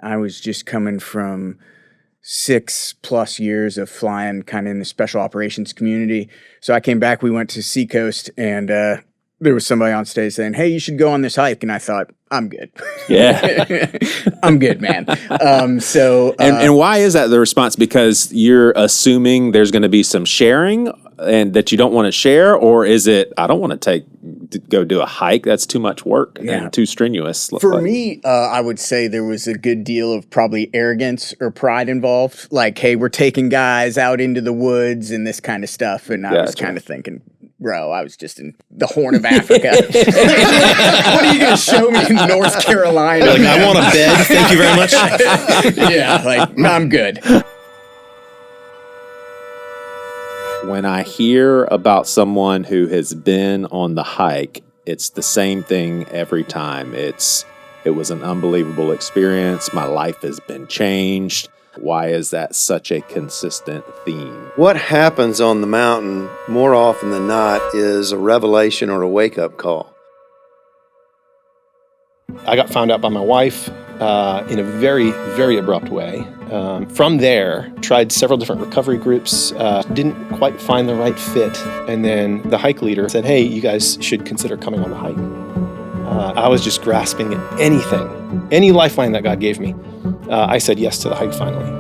I was just coming from 6+ years of flying kind of in the special operations community. So I came back, we went to Seacoast, and there was somebody on stage saying, "Hey, you should go on this hike." And I thought, I'm good. Yeah. I'm good, man. And why is that the response? Because you're assuming there's going to be some sharing and that you don't want to share? Or is it, I don't want to go do a hike. That's too much work and too strenuous. For me, I would say there was a good deal of probably arrogance or pride involved. Like, hey, we're taking guys out into the woods and this kind of stuff. And I was kind of thinking, bro, I was just in the Horn of Africa. What are you going to show me in North Carolina? Like, I want a bed. Thank you very much. Yeah, like, I'm good. When I hear about someone who has been on the hike, it's the same thing every time. It was an unbelievable experience. My life has been changed. Why is that such a consistent theme? What happens on the mountain more often than not is a revelation or a wake-up call. I got found out by my wife in a very, very abrupt way. From there, tried several different recovery groups, didn't quite find the right fit. And then the hike leader said, "Hey, you guys should consider coming on the hike." I was just grasping at anything, any lifeline that God gave me. I said yes to the hike finally.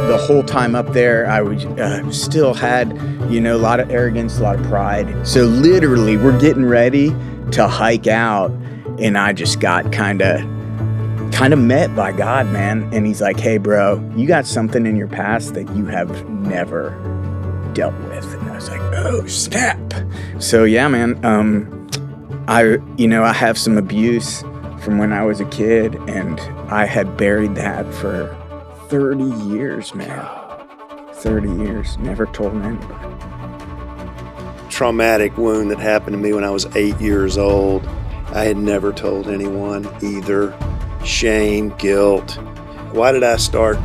The whole time up there, I would still had, a lot of arrogance, a lot of pride. So literally, we're getting ready to hike out, and I just got kind of met by God, man. And he's like, "Hey, bro, you got something in your past that you have never dealt with." And I was like, "Oh, snap." So yeah, man, I have some abuse from when I was a kid, and I had buried that for 30 years, man. 30 years, never told anybody. Traumatic wound that happened to me when I was 8 years old. I had never told anyone either. Shame, guilt. Why did I start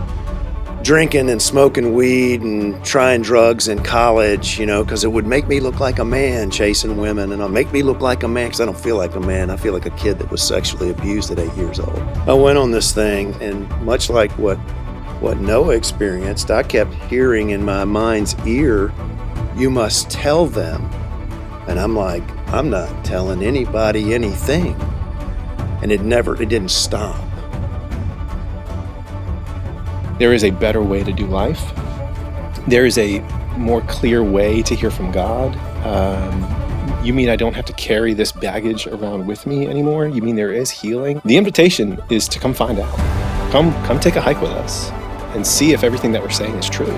drinking and smoking weed and trying drugs in college? Because it would make me look like a man chasing women, and it'll make me look like a man because I don't feel like a man. I feel like a kid that was sexually abused at 8 years old. I went on this thing, and much like what Noah experienced, I kept hearing in my mind's ear, "You must tell them." And I'm like, I'm not telling anybody anything. And it didn't stop. There is a better way to do life. There is a more clear way to hear from God. You mean I don't have to carry this baggage around with me anymore? You mean there is healing? The invitation is to come find out. Come take a hike with us and see if everything that we're saying is true.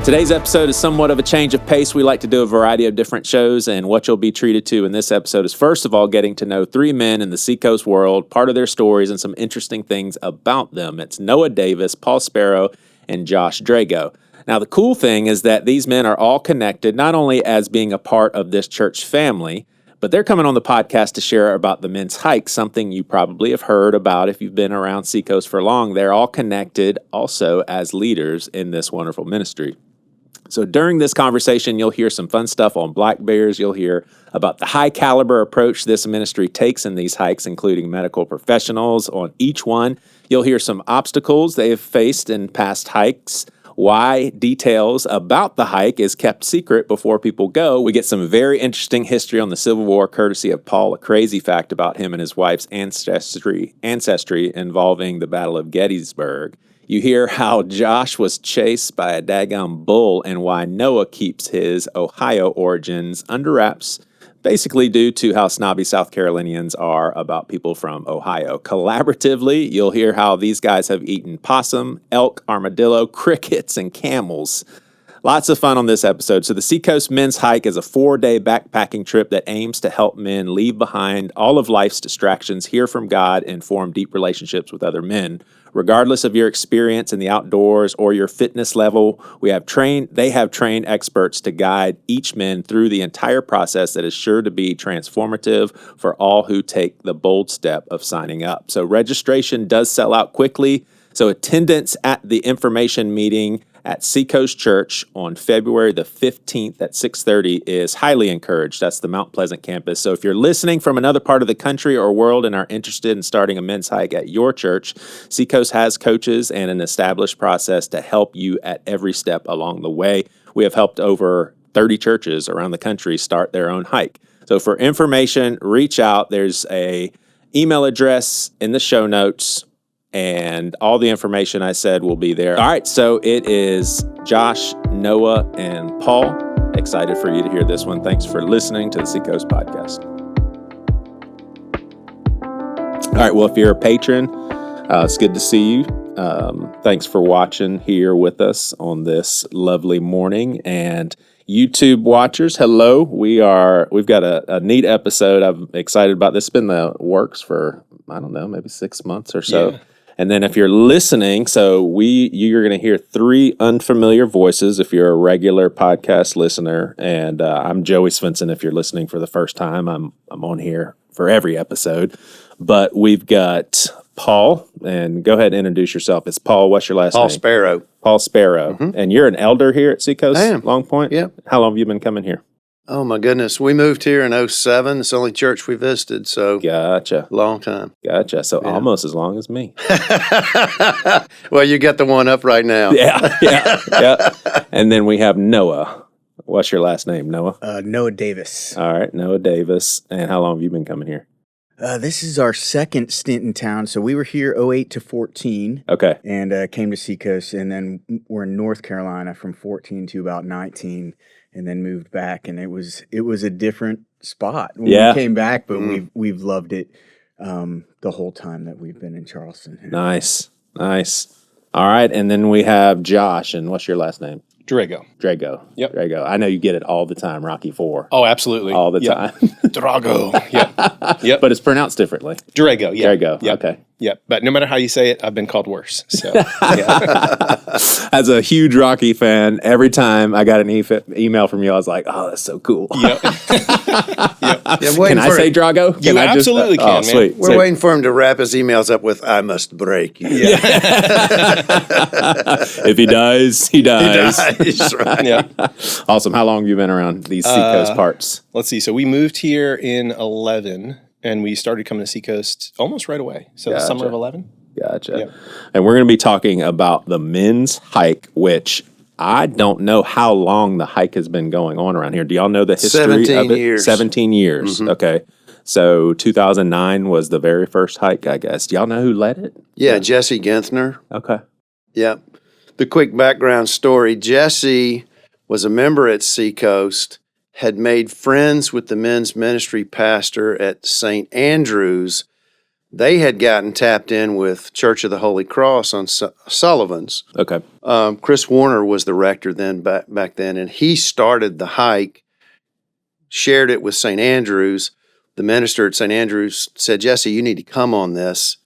Today's episode is somewhat of a change of pace. We like to do a variety of different shows, and what you'll be treated to in this episode is, first of all, getting to know three men in the Seacoast world, part of their stories, and some interesting things about them. It's Noah Davis, Paul Sparrow, and Josh Drago. Now, the cool thing is that these men are all connected, not only as being a part of this church family, but they're coming on the podcast to share about the men's hike, something you probably have heard about if you've been around Seacoast for long. They're all connected also as leaders in this wonderful ministry. So during this conversation, you'll hear some fun stuff on black bears. You'll hear about the high caliber approach this ministry takes in these hikes, including medical professionals on each one. You'll hear some obstacles they have faced in past hikes, why details about the hike is kept secret before people go. We get some very interesting history on the Civil War, courtesy of Paul, a crazy fact about him and his wife's ancestry involving the Battle of Gettysburg. You hear how Josh was chased by a daggum bull and why Noah keeps his Ohio origins under wraps, basically due to how snobby South Carolinians are about people from Ohio. Collaboratively, you'll hear how these guys have eaten possum, elk, armadillo, crickets, and camels. Lots of fun on this episode. So the Seacoast Men's Hike is a 4-day backpacking trip that aims to help men leave behind all of life's distractions, hear from God, and form deep relationships with other men. Regardless of your experience in the outdoors or your fitness level, they have trained experts to guide each man through the entire process that is sure to be transformative for all who take the bold step of signing up. So registration does sell out quickly. So attendance at the information meeting at Seacoast Church on February the 15th at 6:30 is highly encouraged. That's the Mount Pleasant campus. So if you're listening from another part of the country or world and are interested in starting a men's hike at your church, Seacoast has coaches and an established process to help you at every step along the way. We have helped over 30 churches around the country start their own hike. So for information, reach out. There's a email address in the show notes, and all the information I said will be there. All right, so it is Josh, Noah, and Paul. Excited for you to hear this one. Thanks for listening to the Seacoast Podcast. All right, well, if you're a patron, it's good to see you. Thanks for watching here with us on this lovely morning. And YouTube watchers, hello. We've got a neat episode. I'm excited about this. It's been the works for, I don't know, maybe 6 months or so. Yeah. And then if you're listening, you're going to hear 3 unfamiliar voices if you're a regular podcast listener. And I'm Joey Svensson. If you're listening for the first time, I'm on here for every episode. But we've got Paul, and go ahead and introduce yourself. It's Paul. What's your last name? Paul Sparrow. Paul Sparrow. Mm-hmm. And you're an elder here at Seacoast? I am. Long Point? Yep. How long have you been coming here? Oh, my goodness. We moved here in 2007. It's the only church we visited, so Gotcha. long time. Gotcha. So almost as long as me. Well, you got the one up right now. Yeah. And then we have Noah. What's your last name, Noah? Noah Davis. All right, Noah Davis. And how long have you been coming here? This is our second stint in town. So we were here 08 to 14. Okay. And came to Seacoast, and then we're in North Carolina from 14 to about 19, and then moved back. And it was a different spot when we came back, but we've loved it the whole time that we've been in Charleston. Nice. All right, and then we have Josh. And what's your last name? Drago. Yep. Drago. I know you get it all the time, Rocky IV. Oh, absolutely. All the time. Drago. Yep. But it's pronounced differently. Drago, yeah. Drago, yep. Okay. Yep, but no matter how you say it, I've been called worse. So, As a huge Rocky fan, every time I got an email from you, I was like, "Oh, that's so cool." Yep. Can I say Drago? You absolutely can, man. Sweet. We're waiting for him to wrap his emails up with, "I must break you." Yeah. If he dies, he dies. He dies, right. Yeah. Awesome. How long have you been around these Seacoast parts? Let's see. So we moved here in 11, and we started coming to Seacoast almost right away. So the summer of 11. Gotcha. Yep. And we're going to be talking about the men's hike, which I don't know how long the hike has been going on around here. Do y'all know the history 17 of it? years. 17 years. Mm-hmm. Okay. So 2009 was the very first hike, I guess. Do y'all know who led it? Yeah, Jesse Ginthner. Okay. Yep. The quick background story, Jesse was a member at Seacoast, had made friends with the men's ministry pastor at St. Andrews. They had gotten tapped in with Church of the Holy Cross on Sullivan's. Okay. Chris Warner was the rector then back then, and he started the hike, shared it with St. Andrews. The minister at St. Andrews said, "Jesse, you need to come on this."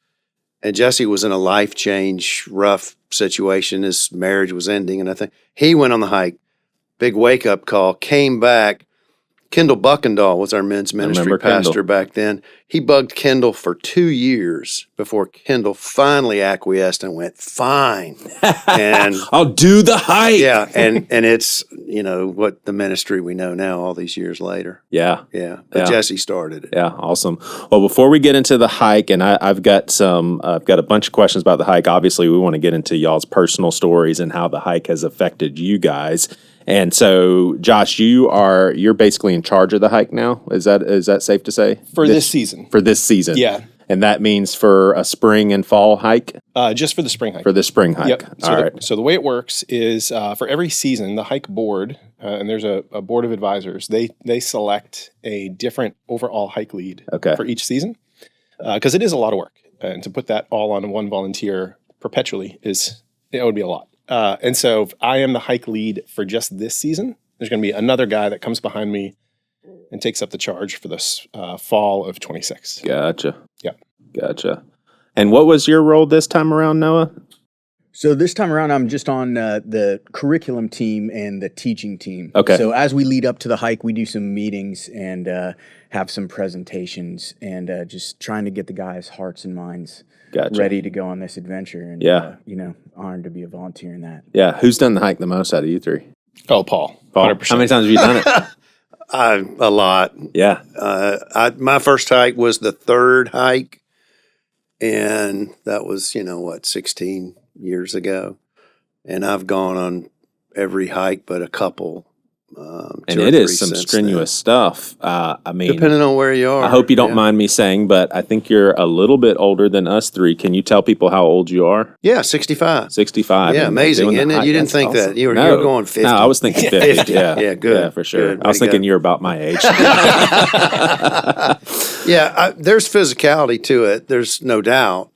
And Jesse was in a life change, rough situation. His marriage was ending, and I think he went on the hike. Big wake-up call, came back. Kendall Buckendahl was our men's ministry pastor back then. He bugged Kendall for 2 years before Kendall finally acquiesced and went, "Fine." And I'll do the hike. yeah, and it's, what the ministry we know now all these years later. Yeah. But Jesse started it. Yeah, awesome. Well, before we get into the hike, and I've got a bunch of questions about the hike. Obviously, we want to get into y'all's personal stories and how the hike has affected you guys. And so, Josh, you're basically in charge of the hike now. Is that safe to say? For this season. For this season. Yeah. And that means for a spring and fall hike? Just for the spring hike. For the spring hike. Yep. All right. So the way it works is for every season, the hike board, and there's a board of advisors, they select a different overall hike lead for each season. Because it is a lot of work. And to put that all on one volunteer perpetually would be a lot. And so if I am the hike lead for just this season, there's going to be another guy that comes behind me and takes up the charge for this fall of 26. Gotcha. Yeah. Gotcha. And what was your role this time around, Noah? So this time around, I'm just on the curriculum team and the teaching team. Okay. So as we lead up to the hike, we do some meetings and have some presentations and just trying to get the guys' hearts and minds ready to go on this adventure. And, honored to be a volunteer in that. Yeah. Who's done the hike the most out of you three? Oh, Paul. Paul, 100%. how many times have you done it? A lot. Yeah. My first hike was the third hike, and that was 16 years ago, and I've gone on every hike but a couple. And it is some strenuous stuff. I mean, depending on where you are. I hope you don't mind me saying, but I think you're a little bit older than us three. Can you tell people how old you are? Yeah, 65. 65. Yeah, amazing, isn't it? You didn't think that. You were going 50. No, I was thinking 50. Yeah, yeah, good. Yeah, for sure. Good. I was thinking you're about my age. Yeah, there's physicality to it. There's no doubt.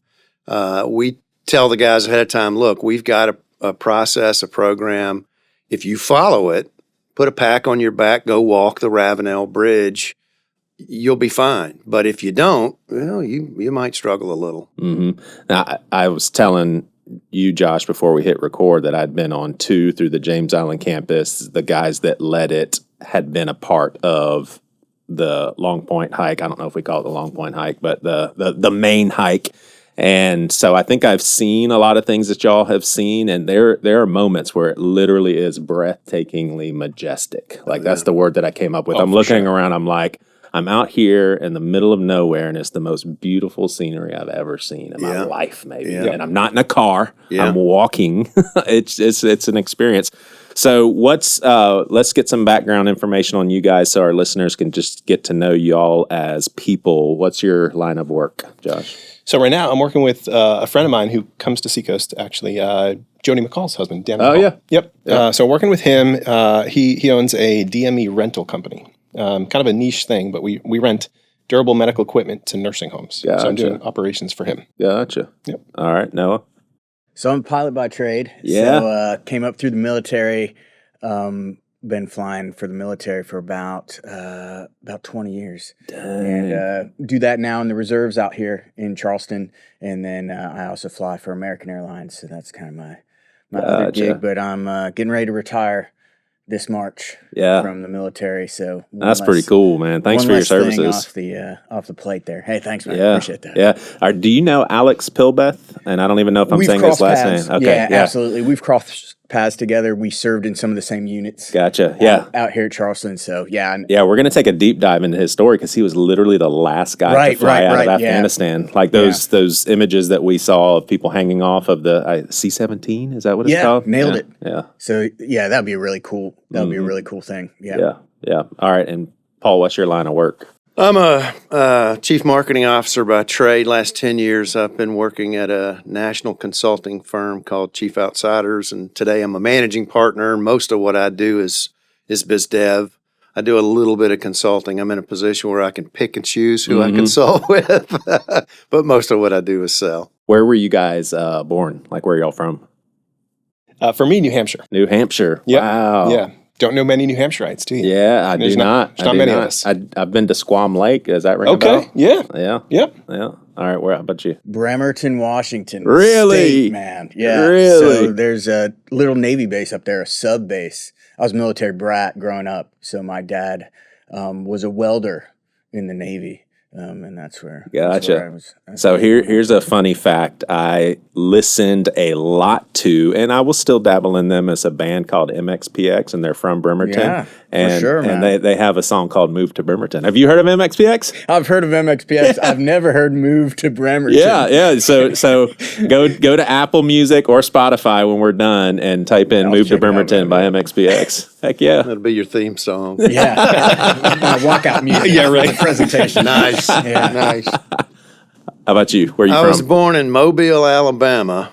We tell the guys ahead of time, look, we've got a process, a program. If you follow it, put a pack on your back, go walk the Ravenel Bridge, you'll be fine. But if you don't, well, you might struggle a little. Mm-hmm. Now, I was telling you, Josh, before we hit record that I'd been on 2 through the James Island campus. The guys that led it had been a part of the Long Point hike. I don't know if we call it the Long Point hike, but the main hike. And so I think I've seen a lot of things that y'all have seen, and there are moments where it literally is breathtakingly majestic. Like that's the word that I came up with. I'm looking around, I'm like, I'm out here in the middle of nowhere, and it's the most beautiful scenery I've ever seen in my life, maybe. Yeah. And I'm not in a car. Yeah. I'm walking. It's an experience. So let's get some background information on you guys so our listeners can just get to know you all as people. What's your line of work, Josh? So right now I'm working with a friend of mine who comes to Seacoast, actually, Jody McCall's husband, Dan McCall. Oh, yeah. Yep. Yeah. So working with him, he owns a DME rental company, kind of a niche thing, but we rent durable medical equipment to nursing homes. Gotcha. So I'm doing operations for him. Gotcha. Yep. All right, Noah. So I'm a pilot by trade. Yeah. So came up through the military, been flying for the military for about 20 years. Dang. And do that now in the reserves out here in Charleston. And then I also fly for American Airlines. So that's kind of my other gig. But I'm getting ready to retire this March from the military. So that's pretty cool, man. Thanks for your services. Off the plate there. Hey, thanks, man. Yeah. Appreciate that. Yeah. Do you know Alex Pilbeth? And I don't even know if I'm saying his last name. Okay. Yeah, absolutely. We've crossed paths together. We served in some of the same units. Gotcha. Yeah. Out here at Charleston. So, yeah. Yeah, we're going to take a deep dive into his story because he was literally the last guy to fly out of Afghanistan. Yeah. Like those images that we saw of people hanging off of the C-17. Is that what it's called? Nailed it. Yeah. So, yeah, that'd be a really cool thing. Yeah. Yeah. All right. And Paul, what's your line of work? I'm a chief marketing officer by trade. Last 10 years, I've been working at a national consulting firm called Chief Outsiders, and today I'm a managing partner. Most of what I do is biz dev. I do a little bit of consulting. I'm in a position where I can pick and choose who I consult with, but most of what I do is sell. Where were you guys born? Like, where are y'all from? For me, New Hampshire. New Hampshire. Yep. Wow. Yeah. Don't know many New Hampshireites, do you? Yeah, I do not. There's not many of us. I've been to Squam Lake. Does that ring a bell? Okay, yeah. Yeah. Yep. Yeah. All right, how about you? Bremerton, Washington. Really? State, man. Yeah. Really? So there's a little Navy base up there, a sub base. I was a military brat growing up, so my dad was a welder in the Navy. And that's where. Gotcha. That's where I was. So here's a funny fact. I listened a lot to, and I will still dabble in them, as a band called MXPX, and they're from Bremerton. Yeah, and, for sure, man. And they have a song called "Move to Bremerton." Have you heard of MXPX? I've heard of MXPX. I've never heard "Move to Bremerton." Yeah. So go to Apple Music or Spotify when we're done and type in "Move to Bremerton" by MXPX. Heck yeah, that'll be your theme song. Yeah, my walkout music. Yeah, right. For the presentation. Nice. Yeah. Nice. How about you? Where are you from? I was born in Mobile, Alabama.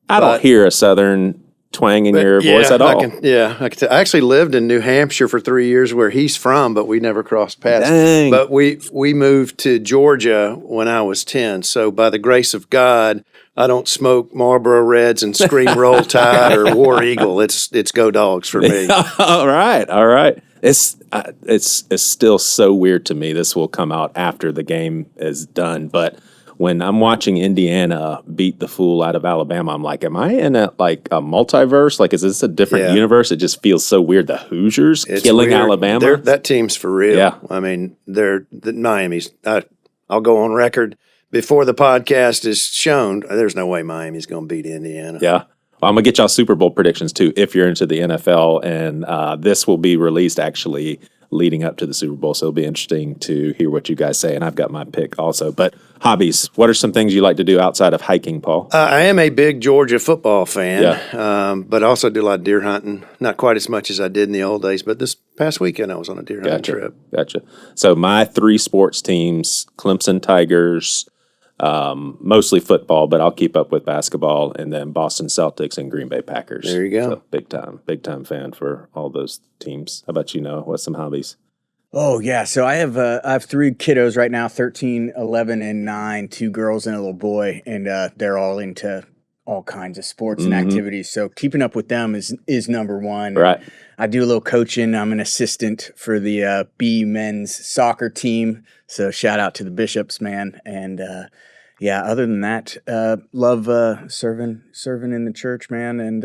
I don't hear a Southern twang in your voice at all. I actually lived in New Hampshire for 3 years, where he's from, but we never crossed paths. Dang. But we moved to Georgia when I was 10. So by the grace of God, I don't smoke Marlboro Reds and scream Roll Tide or War Eagle. It's Go Dogs for me. All right. It's still so weird to me. This will come out after the game is done, but when I'm watching Indiana beat the fool out of Alabama, I'm like, am I in a multiverse? Like, is this a different universe? It just feels so weird. The Hoosiers killing weird. Alabama. That team's for real. Yeah. I mean, Miami's. I'll go on record before the podcast is shown. There's no way Miami's going to beat Indiana. Yeah. Well, I'm going to get y'all Super Bowl predictions, too, if you're into the NFL. And this will be released, actually, leading up to the Super Bowl. So it'll be interesting to hear what you guys say. And I've got my pick also. But hobbies, what are some things you like to do outside of hiking, Paul? I am a big Georgia football fan, but I also do a lot of deer hunting. Not quite as much as I did in the old days, but this past weekend I was on a deer hunting trip. Gotcha. So my 3 sports teams, Clemson Tigers, mostly football, but I'll keep up with basketball, and then Boston Celtics and Green Bay Packers. There you go. So big time fan for all those teams. How about you, Noah? What's some hobbies? Oh, yeah. So I have 3 kiddos right now, 13, 11, and 9, 2 girls and a little boy, and they're all into all kinds of sports and activities. So keeping up with them is number one. Right. I do a little coaching. I'm an assistant for the B men's soccer team. So shout out to the Bishops, man. And other than that, love serving in the church, man, and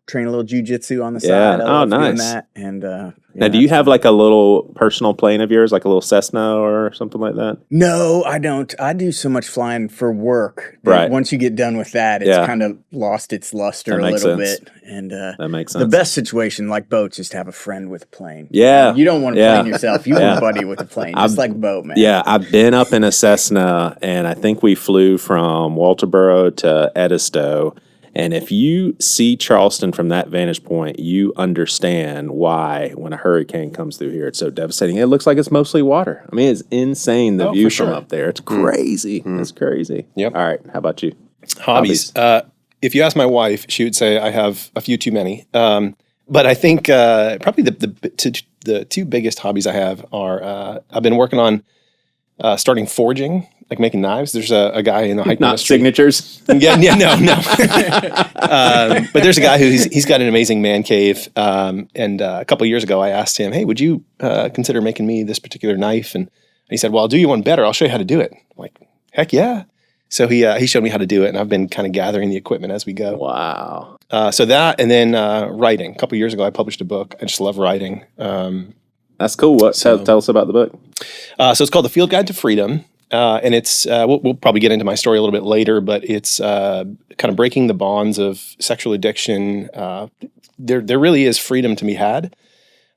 train a little jujitsu on the side. I love doing that. And now, do you have like a little personal plane of yours, like a little Cessna or something like that? No, I don't. I do so much flying for work that right. once you get done with that, it's kind of lost its luster a little bit. And that makes sense. The best situation, like boats, is to have a friend with a plane. Yeah. You don't want to plane yourself. You want a buddy with a plane, just like a boat, man. Yeah, I've been up in a Cessna, and I think we flew from Walterboro to Edisto. And if you see Charleston from that vantage point, you understand why when a hurricane comes through here, it's so devastating. It looks like it's mostly water. I mean, it's insane, the view from up there. It's crazy. It's crazy. Yep. All right. How about you? Hobbies. If you ask my wife, she would say I have a few too many. But I think probably the 2 biggest hobbies I have are I've been working on starting forging, like making knives. There's a guy in the hiking industry. Not signatures? No. But there's a guy he's got an amazing man cave. And a couple of years ago, I asked him, hey, would you consider making me this particular knife? And he said, well, I'll do you one better. I'll show you how to do it. I'm like, heck yeah. So he showed me how to do it, and I've been kind of gathering the equipment as we go. Wow. So that, and then writing. A couple of years ago, I published a book. I just love writing. That's cool. Tell us about the book. So it's called The Field Guide to Freedom. And it's we'll probably get into my story a little bit later, but it's kind of breaking the bonds of sexual addiction. There really is freedom to be had,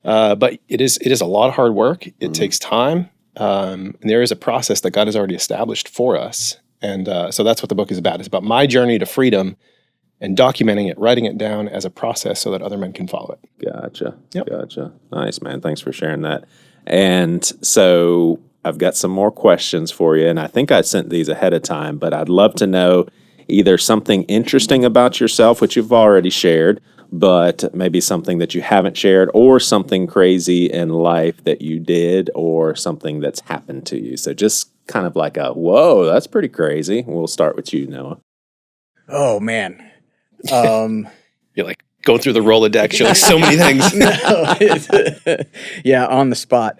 but it is a lot of hard work. It takes time, and there is a process that God has already established for us, and so that's what the book is about. It's about my journey to freedom and documenting it, writing it down as a process so that other men can follow it. Gotcha. Yep. Gotcha. Nice, man. Thanks for sharing that. And so I've got some more questions for you, and I think I sent these ahead of time, but I'd love to know either something interesting about yourself, which you've already shared, but maybe something that you haven't shared, or something crazy in life that you did, or something that's happened to you. So just kind of like whoa, that's pretty crazy. We'll start with you, Noah. Oh, man. You're like going through the Rolodex, showing so many things. Yeah, on the spot.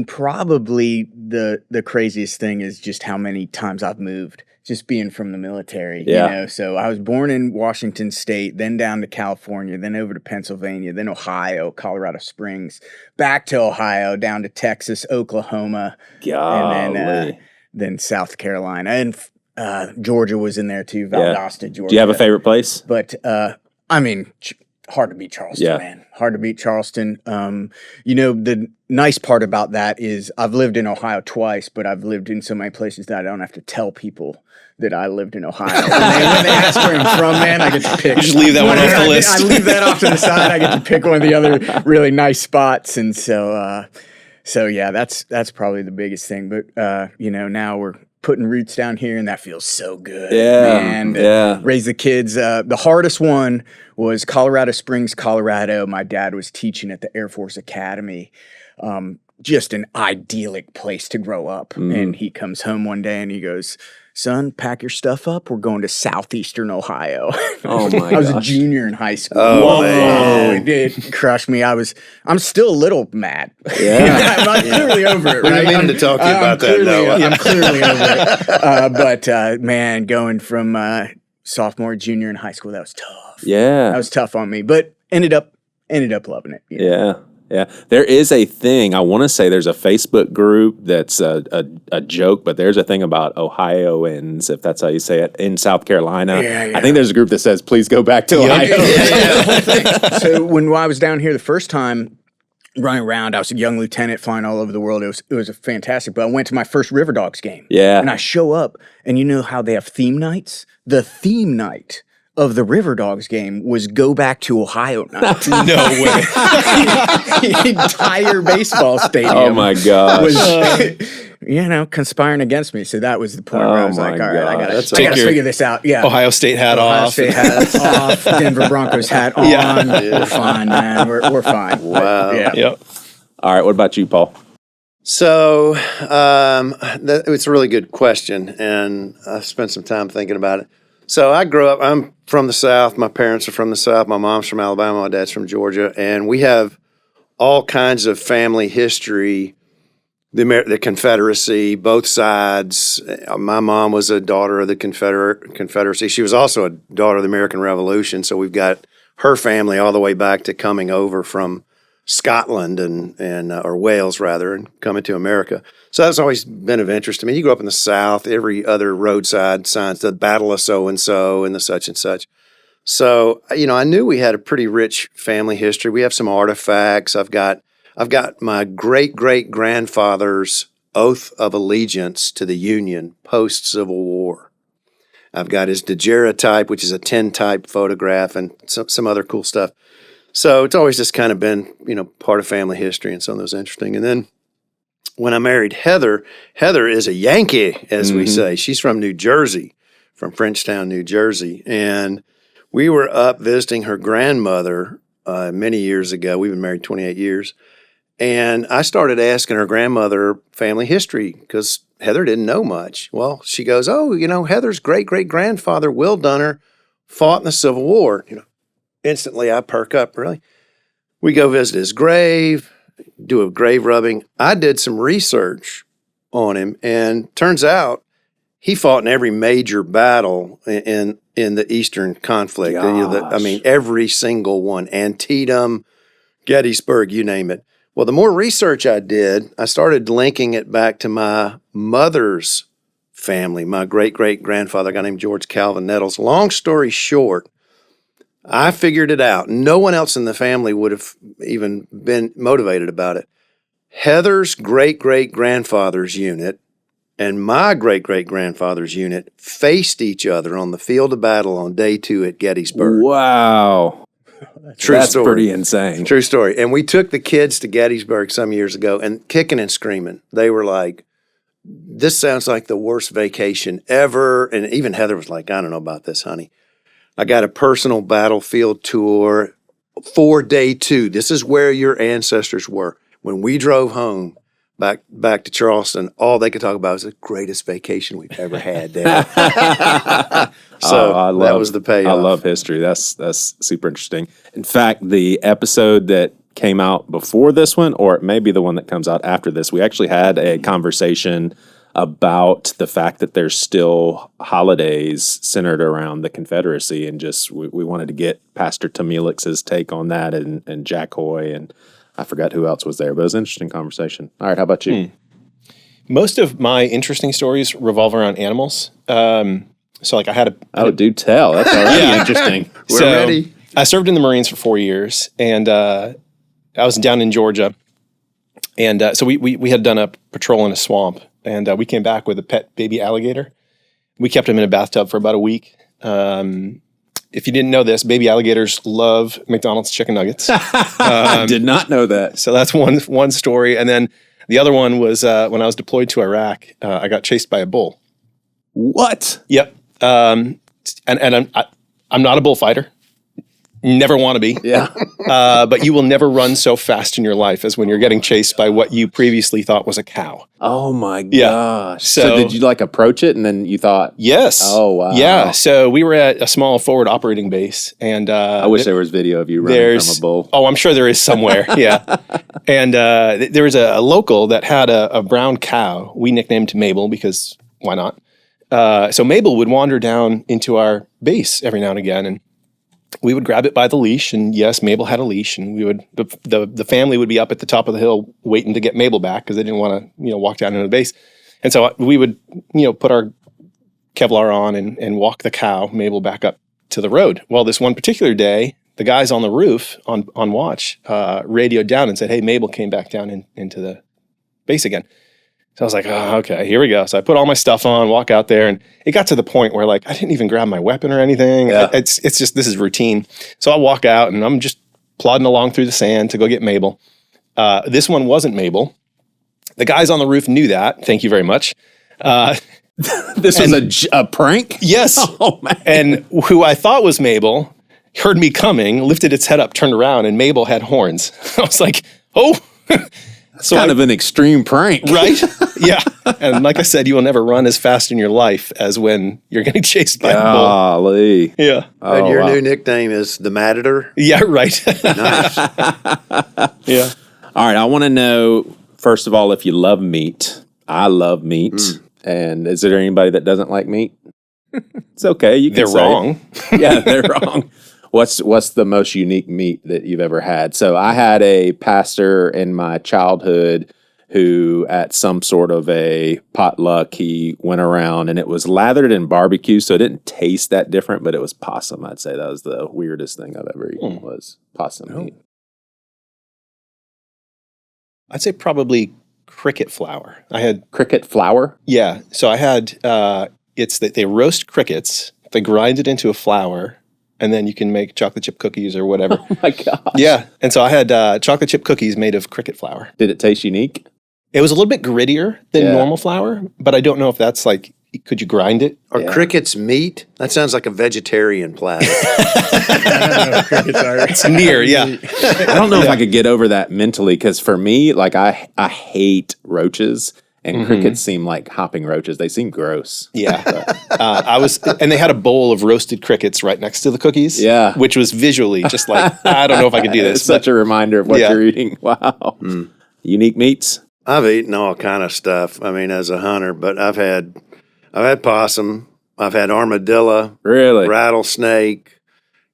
Probably the craziest thing is just how many times I've moved, just being from the military. Yeah. You know, so I was born in Washington State, then down to California, then over to Pennsylvania, then Ohio, Colorado Springs, back to Ohio, down to Texas, Oklahoma, and then South Carolina, and Georgia was in there too, Valdosta, Georgia. Do you have a favorite place? But hard to beat Charleston, man. Hard to beat Charleston. The nice part about that is I've lived in Ohio twice, but I've lived in so many places that I don't have to tell people that I lived in Ohio. When they ask where I'm from, man, I get to pick. You just leave that one off the list. I leave that off to the side. I get to pick one of the other really nice spots. And so yeah, that's probably the biggest thing. But, now we're putting roots down here, and that feels so good. Yeah, man. Raise the kids. The hardest one was Colorado Springs, Colorado. My dad was teaching at the Air Force Academy. just an idyllic place to grow up. And he comes home one day and he goes, son, pack your stuff up. We're going to southeastern Ohio. Oh my I was a gosh. junior in high school. Oh, Whoa, man. it crushed me. I'm still a little mad. Yeah. I'm clearly over it, We've right? been meaning to talk to you about that, Noah. I'm clearly over it. But man, going from sophomore, junior in high school, that was tough. Yeah. That was tough on me, but ended up loving it. You know? Yeah. Yeah. There is a thing, I want to say there's a Facebook group that's a joke, but there's a thing about Ohioans, if that's how you say it, in South Carolina. Yeah. I think there's a group that says, please go back to Ohio. So when I was down here the first time, running around, I was a young lieutenant flying all over the world. It was a fantastic. But I went to my first River Dogs game. Yeah. And I show up, and you know how they have theme nights? The theme night of the River Dogs game was go back to Ohio night. No way. The entire baseball stadium. Oh my gosh. was, conspiring against me. So that was the point where I was my like, all right, I God. gotta Take your figure this out. Yeah. Ohio State hat Ohio off. State hat off, Denver Broncos hat on. We're fine, man. We're fine. Wow. Yeah. Yep. All right. What about you, Paul? So it's a really good question, and I spent some time thinking about it. So I grew up, I'm from the South. My parents are from the South. My mom's from Alabama. My dad's from Georgia. And we have all kinds of family history, the Confederacy, both sides. My mom was a daughter of the Confederacy. She was also a daughter of the American Revolution. So we've got her family all the way back to coming over from Scotland or Wales rather, and coming to America. So that's always been of interest to me. You grew up in the South, every other roadside signs, the Battle of so-and-so and the such and such. So, I knew we had a pretty rich family history. We have some artifacts. I've got my great-great-grandfather's oath of allegiance to the Union post-Civil War. I've got his daguerreotype, which is a tintype photograph, and some other cool stuff. So it's always just kind of been, part of family history, and some of those interesting. And then when I married Heather is a Yankee, as we say. She's from New Jersey, from Frenchtown, New Jersey. And we were up visiting her grandmother many years ago. We've been married 28 years. And I started asking her grandmother family history because Heather didn't know much. Well, she goes, Heather's great-great-grandfather, Will Dunner, fought in the Civil War. Instantly, I perk up, really. We go visit his grave, do a grave rubbing. I did some research on him, and turns out he fought in every major battle in the Eastern conflict. Every single one. Antietam, Gettysburg, you name it. Well, the more research I did, I started linking it back to my mother's family, my great-great-grandfather, a guy named George Calvin Nettles. Long story short, I figured it out. No one else in the family would have even been motivated about it. Heather's great-great-grandfather's unit and my great-great-grandfather's unit faced each other on the field of battle on day 2 at Gettysburg. Wow. True That's story. pretty insane. True story. And we took the kids to Gettysburg some years ago, and kicking and screaming. They were like, this sounds like the worst vacation ever. And even Heather was like, I don't know about this, honey. I got a personal battlefield tour for day 2. This is where your ancestors were. When we drove home back to Charleston, all they could talk about was the greatest vacation we've ever had there. So that was the payoff. I love history. That's super interesting. In fact, the episode that came out before this one, or maybe the one that comes out after this, we actually had a conversation about the fact that there's still holidays centered around the Confederacy, and just we wanted to get Pastor Tamilix's take on that, and Jack Hoy, and I forgot who else was there, but it was an interesting conversation. All right, how about you? Most of my interesting stories revolve around animals. So like I had do tell. That's already interesting. We're ready. I served in the Marines for 4 years, and I was down in Georgia, and so we had done a patrol in a swamp. And we came back with a pet baby alligator. We kept him in a bathtub for about a week. If you didn't know this, baby alligators love McDonald's chicken nuggets. I did not know that. So that's one story. And then the other one was when I was deployed to Iraq, I got chased by a bull. What? Yep. And I'm not a bullfighter. never want to be. Yeah. But you will never run so fast in your life as when you're getting chased by what you previously thought was a cow. Oh my Yeah. gosh. So- So did you like approach it and then you thought, Yes. Oh, wow. Yeah. So we were at a small forward operating base, and I wish there was video of you running from a bull. Oh, I'm sure there is somewhere. Yeah. And there was a local that had a brown cow. We nicknamed Mabel because why not? So Mabel would wander down into our base every now and again, and we would grab it by the leash. And yes, Mabel had a leash, and we would the family would be up at the top of the hill waiting to get Mabel back because they didn't want to walk down into the base. And so we would put our Kevlar on and walk the cow Mabel back up to the road. Well, this one particular day, the guys on the roof on watch radioed down and said, "Hey, Mabel came back down into the base again." So I was like, "Oh, okay, here we go." So I put all my stuff on, walk out there, and it got to the point where like I didn't even grab my weapon or anything. Yeah. It's just, this is routine. So I walk out and I'm just plodding along through the sand to go get Mabel. This one wasn't Mabel. The guys on the roof knew that. Thank you very much. This was a prank? Yes. Oh, man. And who I thought was Mabel heard me coming, lifted its head up, turned around, and Mabel had horns. I was like, oh. It's kind of an extreme prank. Right? Yeah. And like I said, you will never run as fast in your life as when you're getting chased by a bull. Golly. Yeah. And your wow. new nickname is the Matador. Yeah, right. Nice. Yeah. All right. I want to know, first of all, if you love meat. I love meat. And is there anybody that doesn't like meat? It's okay. You can They're say it. wrong. Yeah, they're wrong. What's the most unique meat that you've ever had? So I had a pastor in my childhood who at some sort of a potluck, he went around and it was lathered in barbecue. So it didn't taste that different, but it was possum. I'd say that was the weirdest thing I've ever eaten was possum meat. I'd say probably cricket flour. I had, Cricket flour? yeah. So I had, it's that they roast crickets, they grind it into a flour, and then you can make chocolate chip cookies or whatever. Oh my gosh. Yeah. And so I had chocolate chip cookies made of cricket flour. Did it taste unique? It was a little bit grittier than Yeah. normal flour, but I don't know if that's like, could you grind it? Are Yeah. crickets meat? That sounds like a vegetarian platter. It's near, yeah. I don't know if I could get over that mentally because for me, like I hate roaches and crickets seem like hopping roaches. They seem gross. Yeah. And they had a bowl of roasted crickets right next to the cookies. Yeah. Which was visually just like, I don't know if I could do this. It's such a reminder of what Yeah. you're eating. Wow. Unique meats? I've eaten all kind of stuff. I mean, as a hunter, but I've had possum, I've had armadillo, Really? rattlesnake,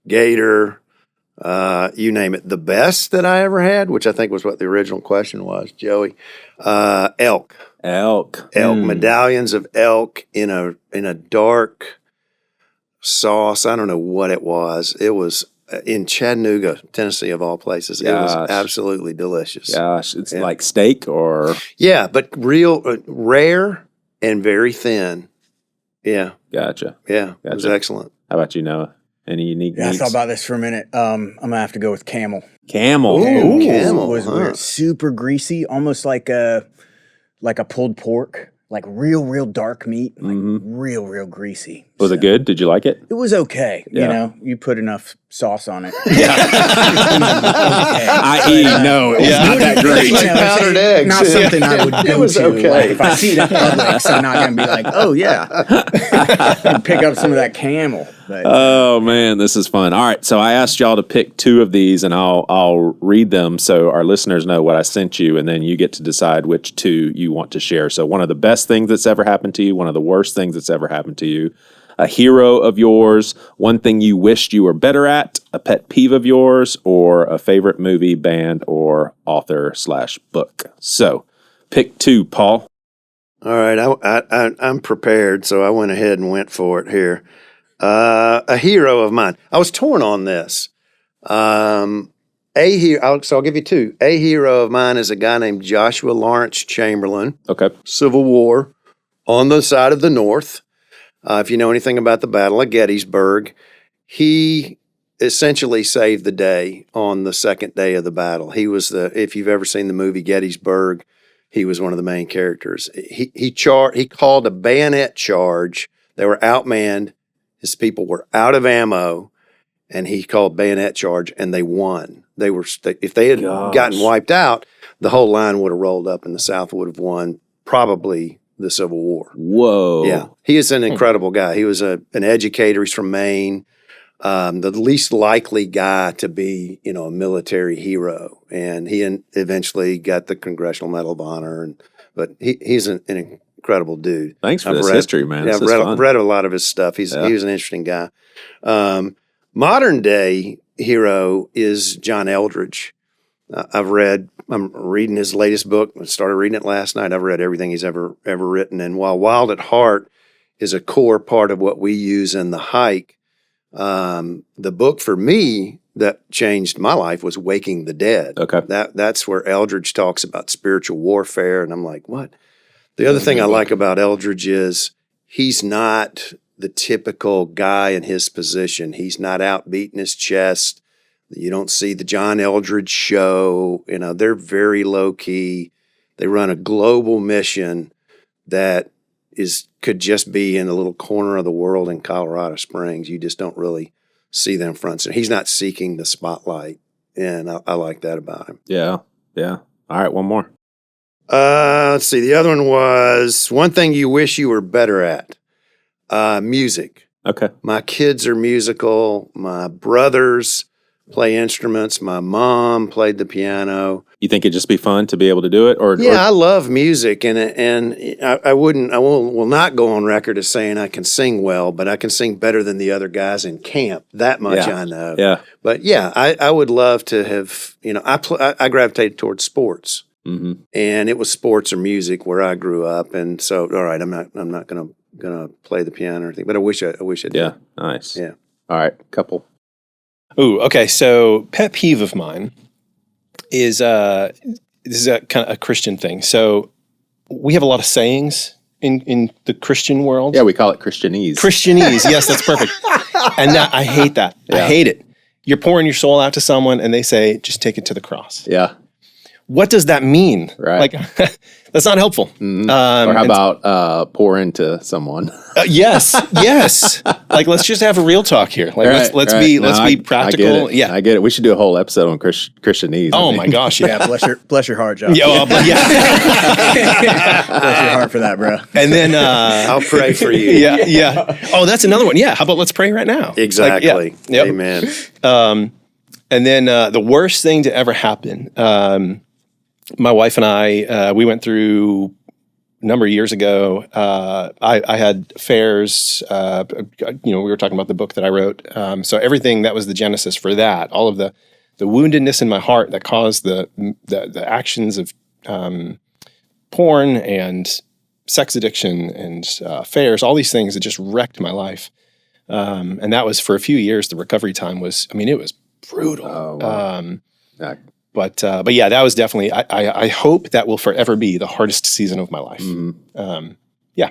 gator, you name it. The best that I ever had, which I think was what the original question was, Joey, elk. Elk. Medallions of elk in a dark sauce. I don't know what it was. It was in Chattanooga, Tennessee, of all places. It was Gosh. absolutely delicious. Gosh, it's like steak or Yeah, but real rare and very thin. Yeah, gotcha. yeah, it was Gotcha. excellent. How about you, Noah? Any unique Yeah, I meats? thought about this for a minute. I'm gonna have to go with camel. Camel. Ooh. Camel, was huh? weird. Super greasy, almost like a pulled pork, like real dark meat, like real greasy. Was it good? Did you like it? It was okay. Yeah. You know, you put enough sauce on it. I.e., no, it was not that great. You know, it's powdered eggs. Not something I would go was to. okay. Like, if I see it in Publix, I'm not going to be like, oh, yeah. And pick up some of that camel. But, Oh man, this is fun. All right, so I asked y'all to pick two of these, and I'll read them so our listeners know what I sent you, and then you get to decide which two you want to share. So one of the best things that's ever happened to you, one of the worst things that's ever happened to you, a hero of yours, one thing you wished you were better at, a pet peeve of yours, or a favorite movie, band, or author/book. So pick two, Paul. All right, I'm prepared, so I went ahead and went for it here. A hero of mine. I was torn on this. So I'll give you two. A hero of mine is a guy named Joshua Lawrence Chamberlain, Okay. Civil War, on the side of the North. If you know anything about the Battle of Gettysburg, he essentially saved the day on the second day of the battle. He was if you've ever seen the movie Gettysburg, he was one of the main characters. He called a bayonet charge. They were outmanned. His people were out of ammo, and he called bayonet charge, and they won. If they had gotten wiped out, the whole line would have rolled up, and the South would have won probably the Civil War. Whoa. Yeah, he is an incredible guy. He was an educator. He's from Maine. The least likely guy to be, a military hero, and he eventually got the Congressional Medal of Honor. But he's an incredible dude. Thanks for this history, man. Yeah, I've read a lot of his stuff. He was an interesting guy. Modern day hero is John Eldridge. I'm reading his latest book. I started reading it last night. I've read everything he's ever written. And while Wild at Heart is a core part of what we use in the hike, the book for me that changed my life was Waking the Dead. Okay. That's where Eldridge talks about spiritual warfare. And I'm like, what? The other thing I like about Eldridge is he's not the typical guy in his position. He's not out beating his chest. You don't see the John Eldridge show. They're very low key. They run a global mission that could just be in a little corner of the world in Colorado Springs. You just don't really see them front. So he's not seeking the spotlight, and I like that about him. Yeah. All right, one more. Let's see. The other one was one thing you wish you were better at. Music. Okay. My kids are musical. My brothers play instruments. My mom played the piano. You think it'd just be fun to be able to do it? I love music, and I will not go on record as saying I can sing well, but I can sing better than the other guys in camp. That much I know. Yeah. But I would love to have. I gravitated towards sports, and it was sports or music where I grew up, and so all right, I'm not gonna play the piano or anything, but I wish I did. Yeah. Nice. Yeah. All right, couple. Ooh, okay. So pet peeve of mine is this is a kind of a Christian thing. So we have a lot of sayings in the Christian world. Yeah, we call it Christianese. Christianese, yes, that's perfect. And I hate that. Yeah. I hate it. You're pouring your soul out to someone, and they say, "Just take it to the cross." Yeah. What does that mean? Right. Like, that's not helpful. Mm-hmm. Or how about pour into someone? Yes. Like, let's just have a real talk here. Like, let's be practical. I get it. We should do a whole episode on Christianese. Oh my gosh. Yeah, bless your heart, Josh. Yeah. Bless your heart for that, bro. And then I'll pray for you. Yeah. Oh, that's another one. Yeah. How about let's pray right now? Exactly. Like, yeah. Yep. Amen. And then the worst thing to ever happen. My wife and I, we went through a number of years ago. I had affairs. We were talking about the book that I wrote. So everything that was the genesis for that, all of the woundedness in my heart that caused the actions of porn and sex addiction and affairs, all these things that just wrecked my life. And that was for a few years. The recovery time was, it was brutal. Oh, wow. But yeah, that was definitely, I hope that will forever be the hardest season of my life. Mm-hmm. Yeah.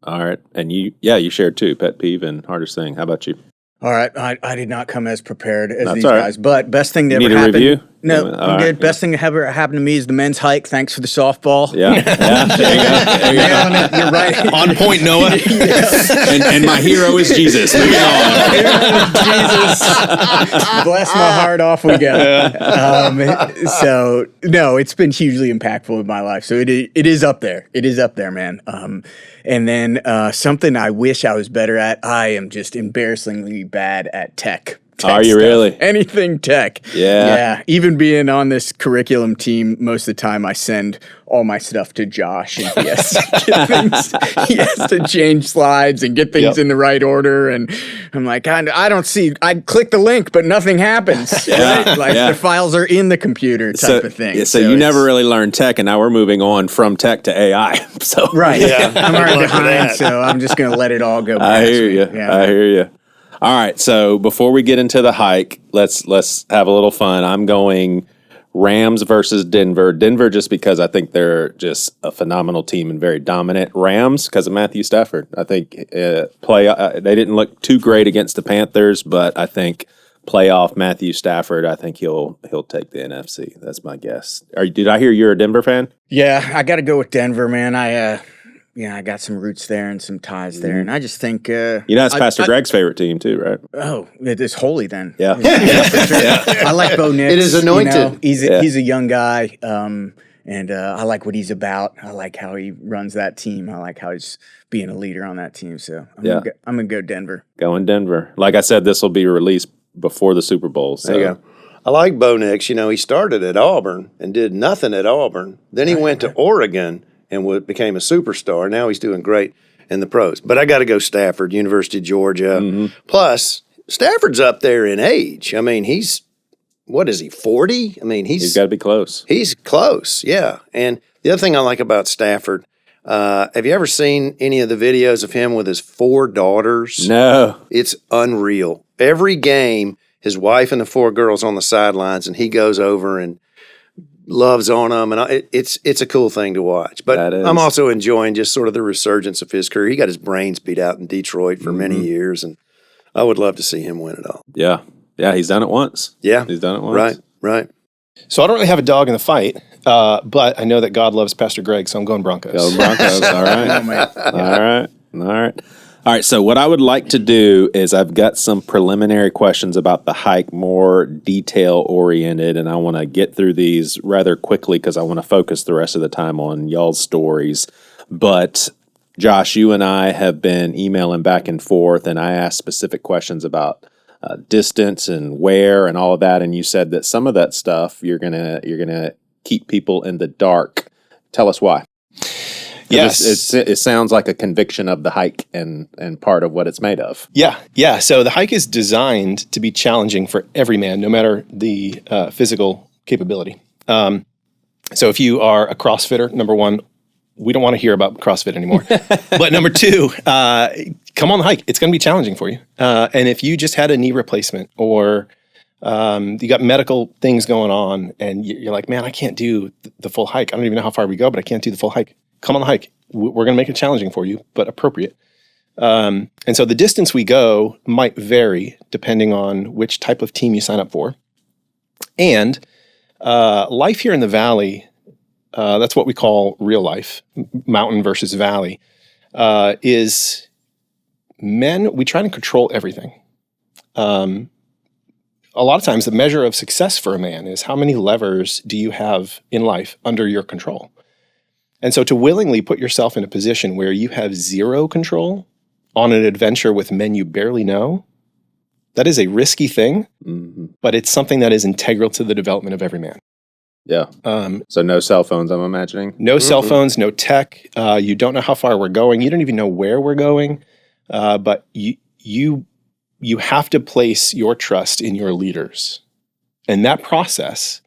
All right. And you shared two, pet peeve and hardest thing. How about you? All right, I did not come as prepared as That's these all right. guys, but best thing that You ever need a happened. review? No, All I'm right. good. Best thing that ever happened to me is the men's hike. Thanks for the softball. Yeah. There you go. Nailing it. You're right. On point, Noah. And my hero is Jesus. Moving on. Jesus, bless my heart. Off we go. So no, it's been hugely impactful in my life. So it is up there. It is up there, man. And then something I wish I was better at. I am just embarrassingly bad at tech. Are you stuff. really? Anything tech. Yeah. Even being on this curriculum team, most of the time I send all my stuff to Josh, and he has to change slides and get things in the right order. And I'm like, I don't see. I click the link, but nothing happens. Yeah. Right? Like the files are in the computer type of thing. Yeah, so you never really learned tech, and now we're moving on from tech to AI. So right. Yeah. I'm already Good luck with behind, that. so I'm just going to let it all go. I hear you. Yeah. I hear you. All right. So before we get into the hike, let's have a little fun. I'm going Rams versus Denver. Denver just because I think they're just a phenomenal team and very dominant. Rams because of Matthew Stafford. I think they didn't look too great against the Panthers, but I think playoff Matthew Stafford, I think he'll take the NFC. That's my guess. Did I hear you're a Denver fan? Yeah, I got to go with Denver, man. I got some roots there and some ties there, and I just think That's Pastor Greg's favorite team too, right? Oh, it is holy then. Yeah. For sure. I like Bo Nix. It is anointed. He's a young guy, and I like what he's about. I like how he runs that team. I like how he's being a leader on that team. So I'm gonna go Denver. Going Denver. Like I said, this will be released before the Super Bowl. So. There you go. I like Bo Nix. He started at Auburn and did nothing at Auburn. Then he went to Oregon and became a superstar. Now he's doing great in the pros. But I got to go Stafford, University of Georgia. Mm-hmm. Plus, Stafford's up there in age. I mean, what is he, 40? I mean, he's got to be close. He's close, yeah. And the other thing I like about Stafford, have you ever seen any of the videos of him with his 4 daughters? No. It's unreal. Every game, his wife and the 4 girls on the sidelines, and he goes over and loves on them, and it's a cool thing to watch. But I'm also enjoying just sort of the resurgence of his career. He got his brains beat out in Detroit for many years, and I would love to see him win it all. Yeah. Yeah, he's done it once. Yeah. He's done it once. Right. So I don't really have a dog in the fight, but I know that God loves Pastor Greg, so I'm going Broncos. Go Broncos. All right. All right, so what I would like to do is I've got some preliminary questions about the hike, more detail-oriented, and I want to get through these rather quickly because I want to focus the rest of the time on y'all's stories. But, Josh, you and I have been emailing back and forth, and I asked specific questions about distance and where and all of that, and you said that some of that stuff you're gonna keep people in the dark. Tell us why. Yes. It sounds like a conviction of the hike and part of what it's made of. Yeah. So the hike is designed to be challenging for every man, no matter the physical capability. So if you are a CrossFitter, number one, we don't want to hear about CrossFit anymore. But number two, come on the hike. It's going to be challenging for you. And if you just had a knee replacement or you got medical things going on and you're like, man, I can't do the full hike. I don't even know how far we go, but I can't do the full hike. Come on the hike. We're going to make it challenging for you, but appropriate. And so the distance we go might vary depending on which type of team you sign up for. And life here in the valley, that's what we call real life, mountain versus valley, is men, we try to control everything. A lot of times the measure of success for a man is how many levers do you have in life under your control? And so to willingly put yourself in a position where you have zero control on an adventure with men you barely know, that is a risky thing, but it's something that is integral to the development of every man. Yeah. So no cell phones, I'm imagining? No cell phones, no tech. You don't know how far we're going. You don't even know where we're going. But you have to place your trust in your leaders. And that process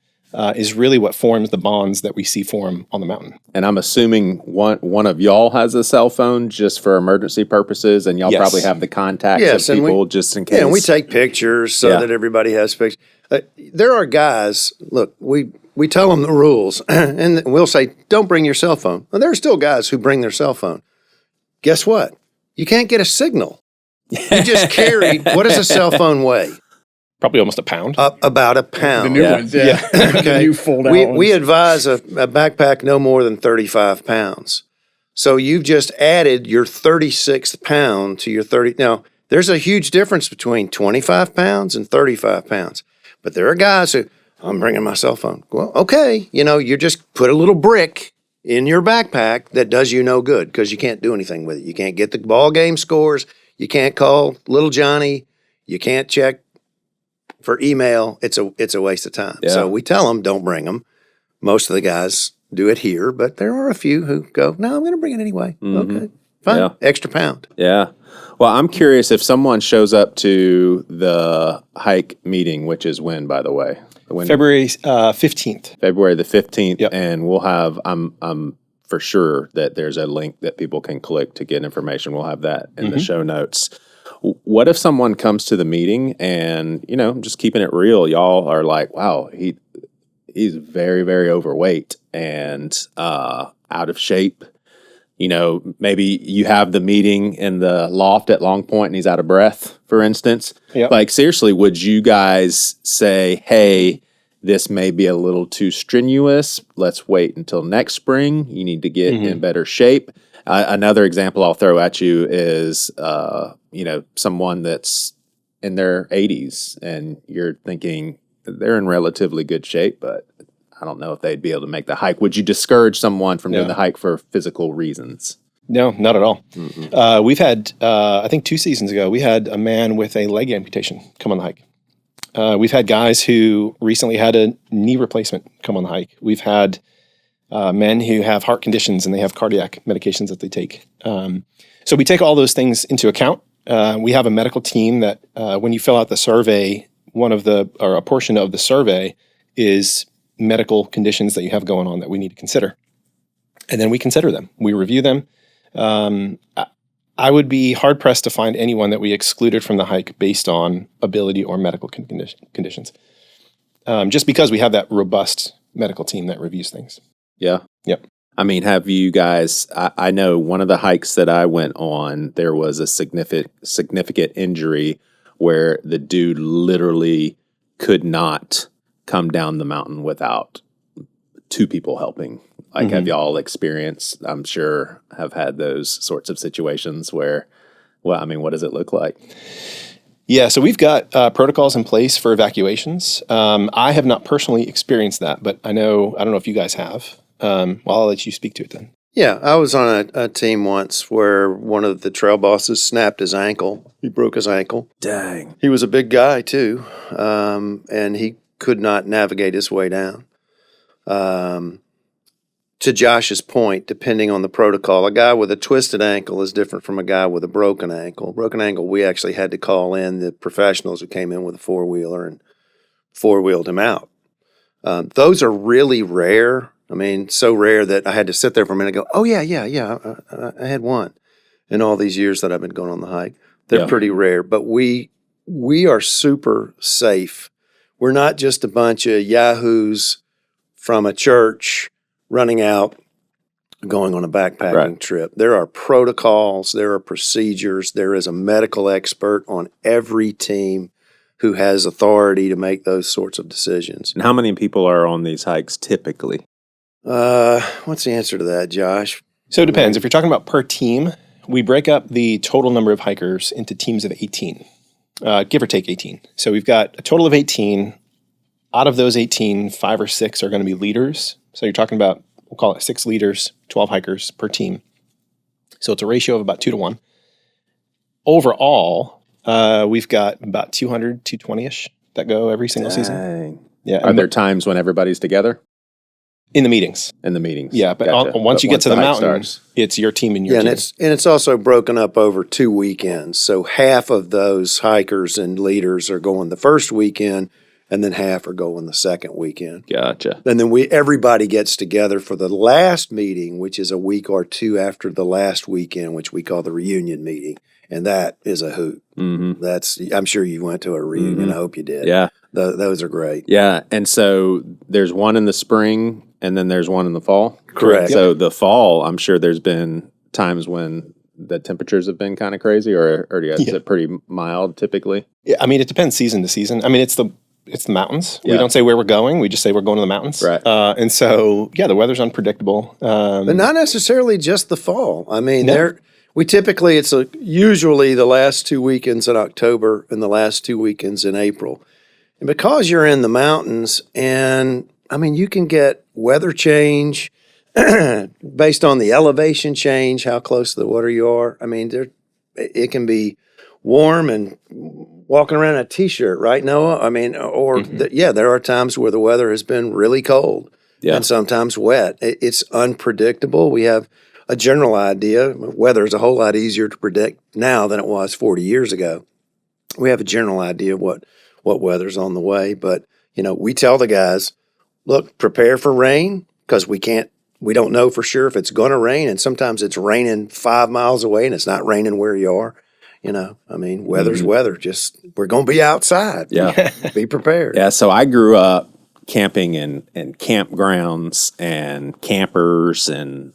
is really what forms the bonds that we see form on the mountain. And I'm assuming one of y'all has a cell phone just for emergency purposes, and y'all probably have the contacts of people just in case. Yeah, and we take pictures so that everybody has pictures. There are guys, look, we tell them the rules, and we'll say, don't bring your cell phone. Well, there are still guys who bring their cell phone. Guess what? You can't get a signal. You just carried, what does a cell phone weigh? Probably almost a pound. About a pound. The new ones, yeah. Okay. The new fold-out ones. We advise a backpack no more than 35 pounds. So you've just added your 36th pound to your 30. Now, there's a huge difference between 25 pounds and 35 pounds. But there are guys who, I'm bringing my cell phone. Well, okay. You just put a little brick in your backpack that does you no good because you can't do anything with it. You can't get the ball game scores. You can't call little Johnny. You can't check for email. It's a waste of time. Yeah. So we tell them, don't bring them. Most of the guys do it here, but there are a few who go, no, I'm going to bring it anyway. Okay, fine. Yeah. Extra pound. Yeah. Well, I'm curious if someone shows up to the hike meeting, which is when, by the way? February 15th. February the 15th. Yep. And we'll have, I'm for sure that there's a link that people can click to get information. We'll have that in the show notes. What if someone comes to the meeting and, just keeping it real, y'all are like, wow, he's very, very overweight and out of shape. Maybe you have the meeting in the loft at Long Point and he's out of breath, for instance. Yep. Like, seriously, would you guys say, hey, this may be a little too strenuous. Let's wait until next spring. You need to get in better shape. Another example I'll throw at you is, someone that's in their 80s and you're thinking they're in relatively good shape, but I don't know if they'd be able to make the hike. Would you discourage someone from doing the hike for physical reasons? No, not at all. We've had, I think 2 seasons ago, we had a man with a leg amputation come on the hike. We've had guys who recently had a knee replacement come on the hike. We've had men who have heart conditions and they have cardiac medications that they take. So we take all those things into account. We have a medical team that when you fill out the survey, a portion of the survey is medical conditions that you have going on that we need to consider. And then we consider them. We review them. I would be hard-pressed to find anyone that we excluded from the hike based on ability or medical conditions. Just because we have that robust medical team that reviews things. Yeah. Yep. I mean, have you guys, I know one of the hikes that I went on, there was a significant injury where the dude literally could not come down the mountain without 2 people helping. Like, have y'all experienced, I'm sure, have had those sorts of situations where, what does it look like? Yeah, so we've got protocols in place for evacuations. I have not personally experienced that, but I don't know if you guys have. I'll let you speak to it then. Yeah, I was on a team once where one of the trail bosses snapped his ankle. He broke his ankle. Dang. He was a big guy, too, and he could not navigate his way down. To Josh's point, depending on the protocol, a guy with a twisted ankle is different from a guy with a broken ankle. Broken ankle, we actually had to call in the professionals who came in with a four-wheeler and four-wheeled him out. Those are really rare. I mean, so rare that I had to sit there for a minute and go, oh, yeah, I had one in all these years that I've been going on the hike. They're pretty rare, but we are super safe. We're not just a bunch of yahoos from a church running out, going on a backpacking trip. There are protocols, there are procedures, there is a medical expert on every team who has authority to make those sorts of decisions. And how many people are on these hikes typically? What's the answer to that, Josh? So it depends. If you're talking about per team, we break up the total number of hikers into teams of 18, give or take 18. So we've got a total of 18. Out of those 18, 5 or 6 are going to be leaders. So you're talking about, we'll call it 6 leaders, 12 hikers per team. So it's a ratio of about 2 to 1. Overall, we've got about 200, 220-ish that go every single season. Yeah. Are there times when everybody's together? In the meetings. In the meetings. Yeah, but once you get to the mountain, it's your team and your team. And it's also broken up over 2 weekends. So half of those hikers and leaders are going the first weekend, and then half are going the second weekend. Gotcha. And then everybody gets together for the last meeting, which is a week or 2 after the last weekend, which we call the reunion meeting. And that is a hoot. Mm-hmm. I'm sure you went to a reunion. Mm-hmm. I hope you did. Yeah. Those are great. Yeah. And so there's one in the spring and then there's one in the fall. Correct. So the fall, I'm sure there's been times when the temperatures have been kind of crazy, or is it pretty mild typically? Yeah. I mean, it depends season to season. I mean, it's the mountains. Yeah. We don't say where we're going. We just say we're going to the mountains. Right. And so, the weather's unpredictable. But not necessarily just the fall. I mean, it's usually the last 2 weekends in October and the last 2 weekends in April. And because you're in the mountains, and I mean, you can get weather change based on the elevation change, how close to the water you are. I mean, it can be warm and walking around in a t-shirt, right, Noah? I mean, there are times where the weather has been really cold and sometimes wet. It's unpredictable. We have a general idea. Weather is a whole lot easier to predict now than it was 40 years ago. We have a general idea of what weather's on the way, but we tell the guys, look, prepare for rain, because we don't know for sure if it's going to rain, and sometimes it's raining 5 miles away and it's not raining where you are. I mean, weather's weather. Just, we're going to be outside. Yeah. Be prepared. Yeah. So I grew up camping in campgrounds and campers, and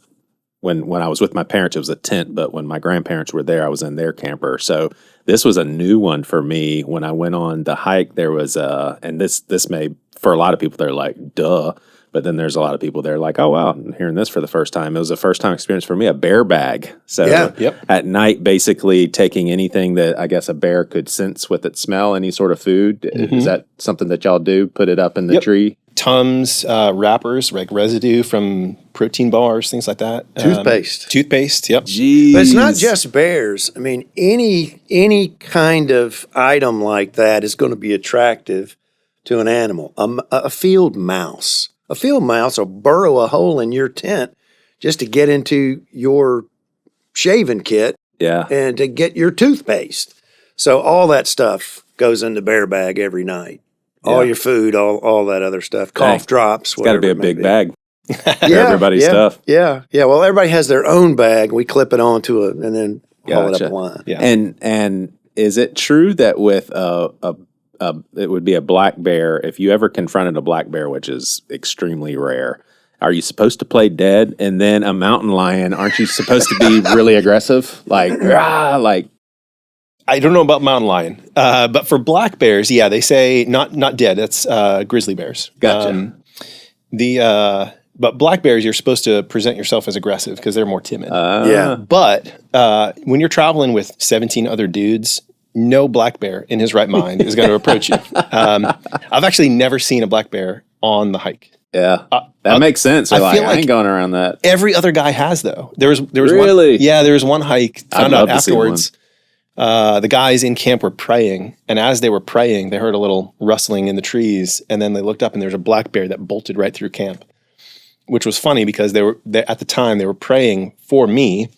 when I was with my parents, it was a tent, but when my grandparents were there, I was in their camper. So this was a new one for me. When I went on the hike, there was and this may, for a lot of people, they're like, duh, But then there's a lot of people there like, oh, wow, I'm hearing this for the first time. It was a first-time experience for me, a bear bag. So at night, basically taking anything that I guess a bear could sense with its smell, any sort of food. Is that something that y'all do? Put it up in the tree? Tums, wrappers, like residue from protein bars, things like that. Toothpaste, yep. Jeez. But it's not just bears. I mean, any kind of item like that is going to be attractive to an animal. A field mouse. A field mouse will burrow a hole in your tent just to get into your shaving kit and to get your toothpaste. So all that stuff goes in the bear bag every night. All your food, all that other stuff, cough drops. It's got to be a big bag. Everybody's stuff. Yeah. Well, everybody has their own bag. We clip it onto it and then haul it up a line. Yeah. And is it true that with it would be a black bear, if you ever confronted a black bear, which is extremely rare, are you supposed to play dead? And then a mountain lion, aren't you supposed to be really aggressive? Like, I don't know about mountain lion, but for black bears, they say not dead. That's grizzly bears. Gotcha. But black bears, you're supposed to present yourself as aggressive because they're more timid. But when you're traveling with 17 other dudes, no black bear in his right mind is going to approach you. I've actually never seen a black bear on the hike. Yeah, that makes sense. I ain't going around that. Every other guy has though. There was really? There was one hike. Found out afterwards. The guys in camp were praying, and as they were praying, they heard a little rustling in the trees, and then they looked up, and there was a black bear that bolted right through camp, which was funny because at the time they were praying for me,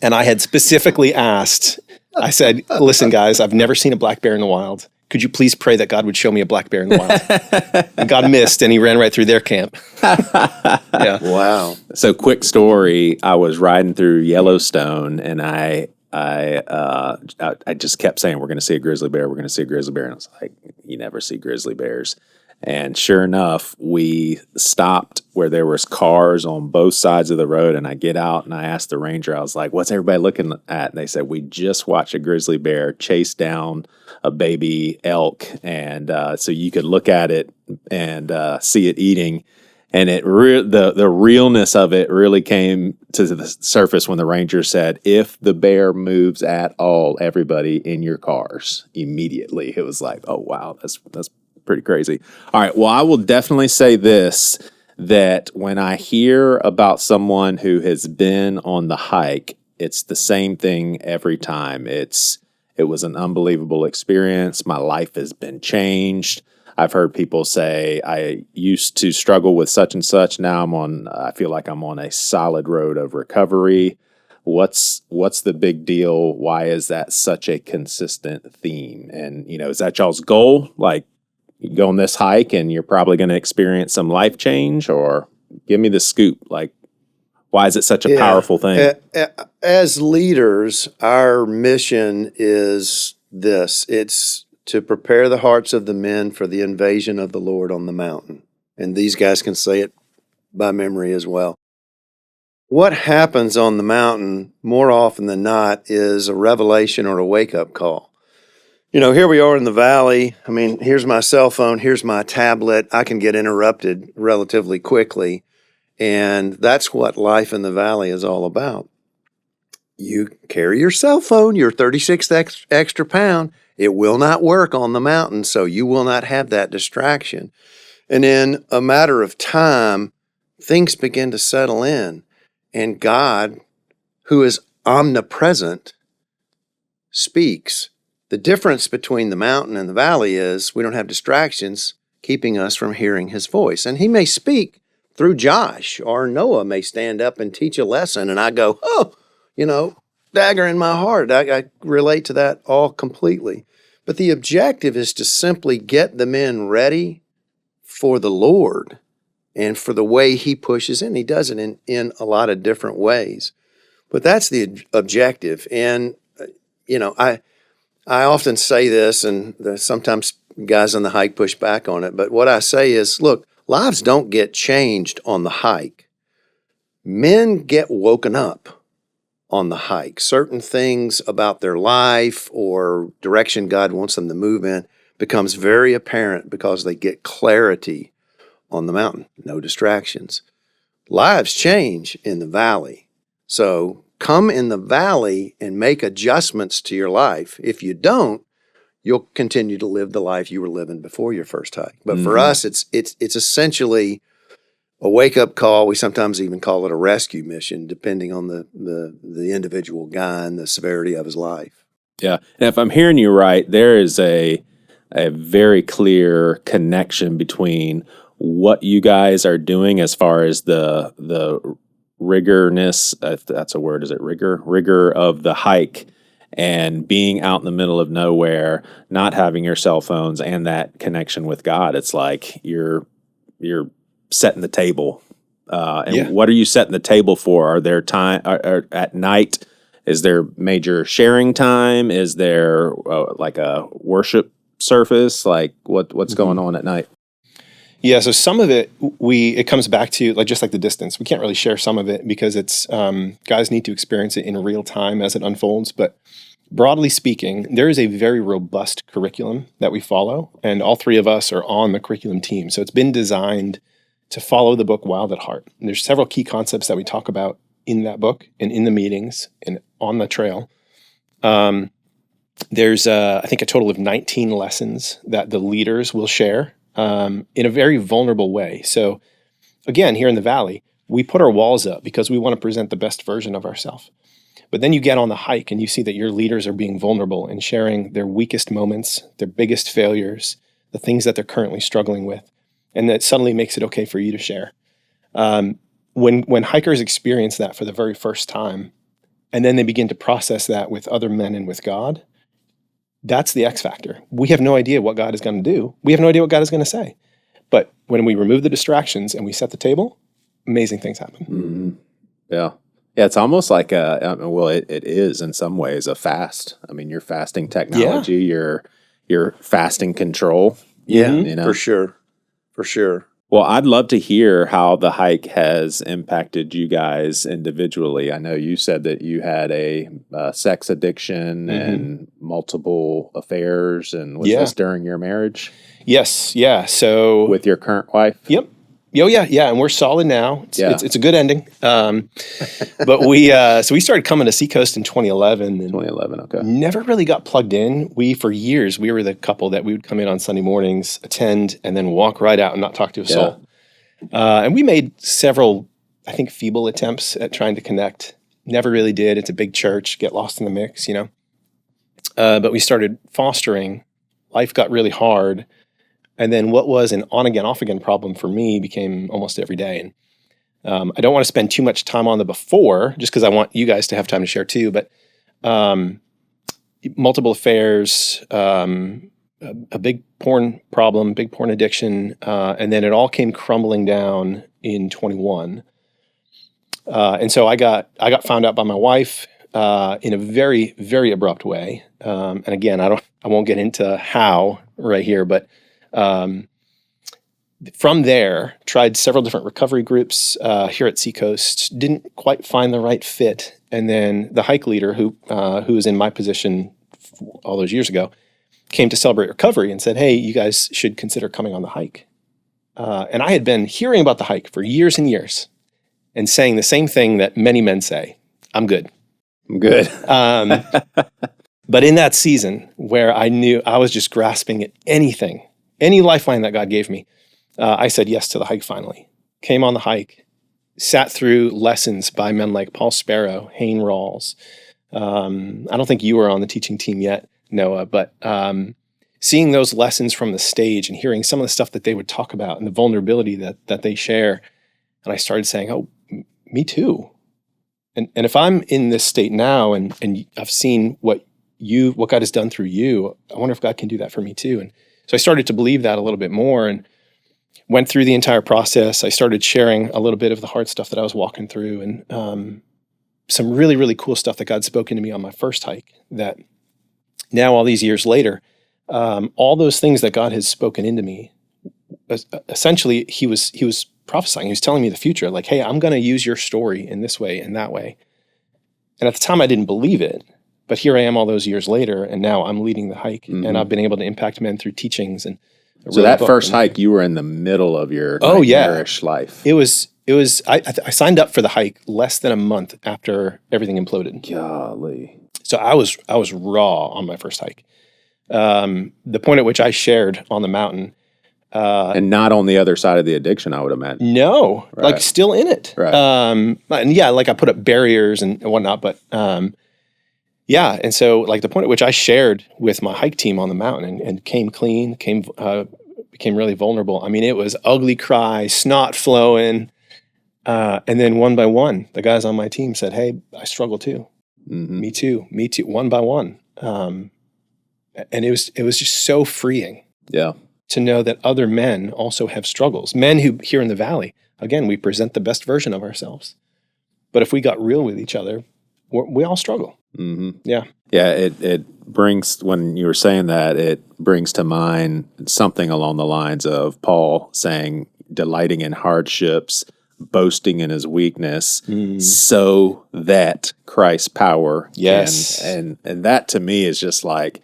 and I had specifically asked. I said, "Listen, guys, I've never seen a black bear in the wild. Could you please pray that God would show me a black bear in the wild?" And God missed, and he ran right through their camp. Wow. So, quick story: I was riding through Yellowstone, and I just kept saying, we're going to see a grizzly bear. We're going to see a grizzly bear. And I was like, you never see grizzly bears. And sure enough, we stopped where there was cars on both sides of the road. And I get out and I asked the ranger, I was like, what's everybody looking at? And they said, we just watched a grizzly bear chase down a baby elk. And so you could look at it and see it eating. And the realness of it really came to the surface when the ranger said, if the bear moves at all, everybody in your cars immediately. It was like, oh, wow, that's pretty crazy. All right, well, I will definitely say this, that when I hear about someone who has been on the hike, it's the same thing every time. It was an unbelievable experience. My life has been changed. I've heard people say, I used to struggle with such and such. Now I feel like I'm on a solid road of recovery. What's the big deal? Why is that such a consistent theme? And, is that y'all's goal? Like, you go on this hike and you're probably going to experience some life change, or give me the scoop. Like, why is it such a powerful thing? As leaders, our mission is this. It's to prepare the hearts of the men for the invasion of the Lord on the mountain. And these guys can say it by memory as well. What happens on the mountain more often than not is a revelation or a wake-up call. Here we are in the valley. I mean, here's my cell phone, here's my tablet. I can get interrupted relatively quickly. And that's what life in the valley is all about. You carry your cell phone, your 36 extra pound. It will not work on the mountain, so you will not have that distraction. And in a matter of time, things begin to settle in. And God, who is omnipresent, speaks. The difference between the mountain and the valley is we don't have distractions keeping us from hearing his voice. And he may speak through Josh, or Noah may stand up and teach a lesson, and I go, dagger in my heart. I relate to that all completely. But the objective is to simply get the men ready for the Lord and for the way he pushes in. He does it in a lot of different ways. But that's the objective. And, I often say this, and sometimes guys on the hike push back on it. But what I say is, look, lives don't get changed on the hike. Men get woken up on the hike. Certain things about their life or direction God wants them to move in becomes very apparent because they get clarity on the mountain, no distractions. Lives change in the valley. So come in the valley and make adjustments to your life. If you don't, you'll continue to live the life you were living before your first hike. But for us, it's essentially a wake-up call. We sometimes even call it a rescue mission, depending on the individual guy and the severity of his life. Yeah. And if I'm hearing you right, there is a very clear connection between what you guys are doing as far as the rigorness, if that's a word, is it rigor of the hike, and being out in the middle of nowhere, not having your cell phones, and that connection with God. It's like you're setting the table. What are you setting the table for? Are there time at night? Is there major sharing time? Is there like a worship service? Like what's going on at night? Yeah, so some of it it comes back to just like the distance. We can't really share some of it because it's guys need to experience it in real time as it unfolds. But broadly speaking, there is a very robust curriculum that we follow, and all three of us are on the curriculum team. So it's been designed to follow the book Wild at Heart. And there's several key concepts that we talk about in that book and in the meetings and on the trail. There's, I think, a total of 19 lessons that the leaders will share in a very vulnerable way. So again, here in the Valley, we put our walls up because we want to present the best version of ourselves. But then you get on the hike and you see that your leaders are being vulnerable and sharing their weakest moments, their biggest failures, the things that they're currently struggling with. And that suddenly makes it okay for you to share. When hikers experience that for the very first time, and then they begin to process that with other men and with God, that's the X factor. We have no idea what God is going to do. We have no idea what God is going to say. But when we remove the distractions and we set the table, amazing things happen. Mm-hmm. Yeah. Yeah, it's almost like it is in some ways a fast. I mean, you're fasting technology, you're fasting control. Yeah, for sure. For sure. Well, I'd love to hear how the hike has impacted you guys individually. I know you said that you had a sex addiction and multiple affairs, and was this during your marriage? Yes, yeah. So with your current wife? Yep. Oh yeah, and we're solid now. It's a good ending. But we started coming to Seacoast in 2011. And 2011, okay. Never really got plugged in. For years, we were the couple that we would come in on Sunday mornings, attend, and then walk right out and not talk to a soul. And we made several, I think, feeble attempts at trying to connect. Never really did. It's a big church. Get lost in the mix, But we started fostering. Life got really hard. And then what was an on-again, off-again problem for me became almost every day. And I don't want to spend too much time on the before, just because I want you guys to have time to share too. But multiple affairs, a big porn problem, big porn addiction, and then it all came crumbling down in 21. And so I got found out by my wife in a very, very abrupt way. And again, I won't get into how right here, but from there, tried several different recovery groups here at Seacoast. Didn't quite find the right fit, and then the hike leader, who was in my position all those years ago, came to Celebrate Recovery and said, "Hey, you guys should consider coming on the hike." And I had been hearing about the hike for years and years, and saying the same thing that many men say: "I'm good. I'm good." But in that season where I knew I was just grasping at anything, any lifeline that God gave me, I said yes to the hike finally. Came on the hike, sat through lessons by men like Paul Sparrow, Hayne Rawls. I don't think you were on the teaching team yet, Noah, but seeing those lessons from the stage and hearing some of the stuff that they would talk about and the vulnerability that they share, and I started saying, oh, me too. And if I'm in this state now and I've seen what God has done through you, I wonder if God can do that for me too. And so I started to believe that a little bit more and went through the entire process. I started sharing a little bit of the hard stuff that I was walking through and some really, really cool stuff that God's spoken to me on my first hike that now all these years later, all those things that God has spoken into me, essentially he was prophesying. He was telling me the future, like, hey, I'm going to use your story in this way and that way. And at the time I didn't believe it. But here I am all those years later, and now I'm leading the hike, and I've been able to impact men through teachings and So that first hike, you were in the middle of your nightmarish life. It was. I signed up for the hike less than a month after everything imploded. Golly. So I was raw on my first hike. The point at which I shared on the mountain. And not on the other side of the addiction, I would imagine. No, like still in it. Right. And yeah, like I put up barriers and whatnot, but yeah. And so like the point at which I shared with my hike team on the mountain and came clean, became really vulnerable. I mean, it was ugly cry, snot flowing. And then one by one, the guys on my team said, "Hey, I struggle too. Mm-hmm. Me too, one by one." And it was just so freeing. Yeah. To know that other men also have struggles. Men who here in the valley, again, we present the best version of ourselves. But if we got real with each other, we all struggle. Mm-hmm. Yeah. Yeah, it brings, when you were saying that, it brings to mind something along the lines of Paul saying, delighting in hardships, boasting in his weakness, so that Christ's power Yes. and that to me is just like,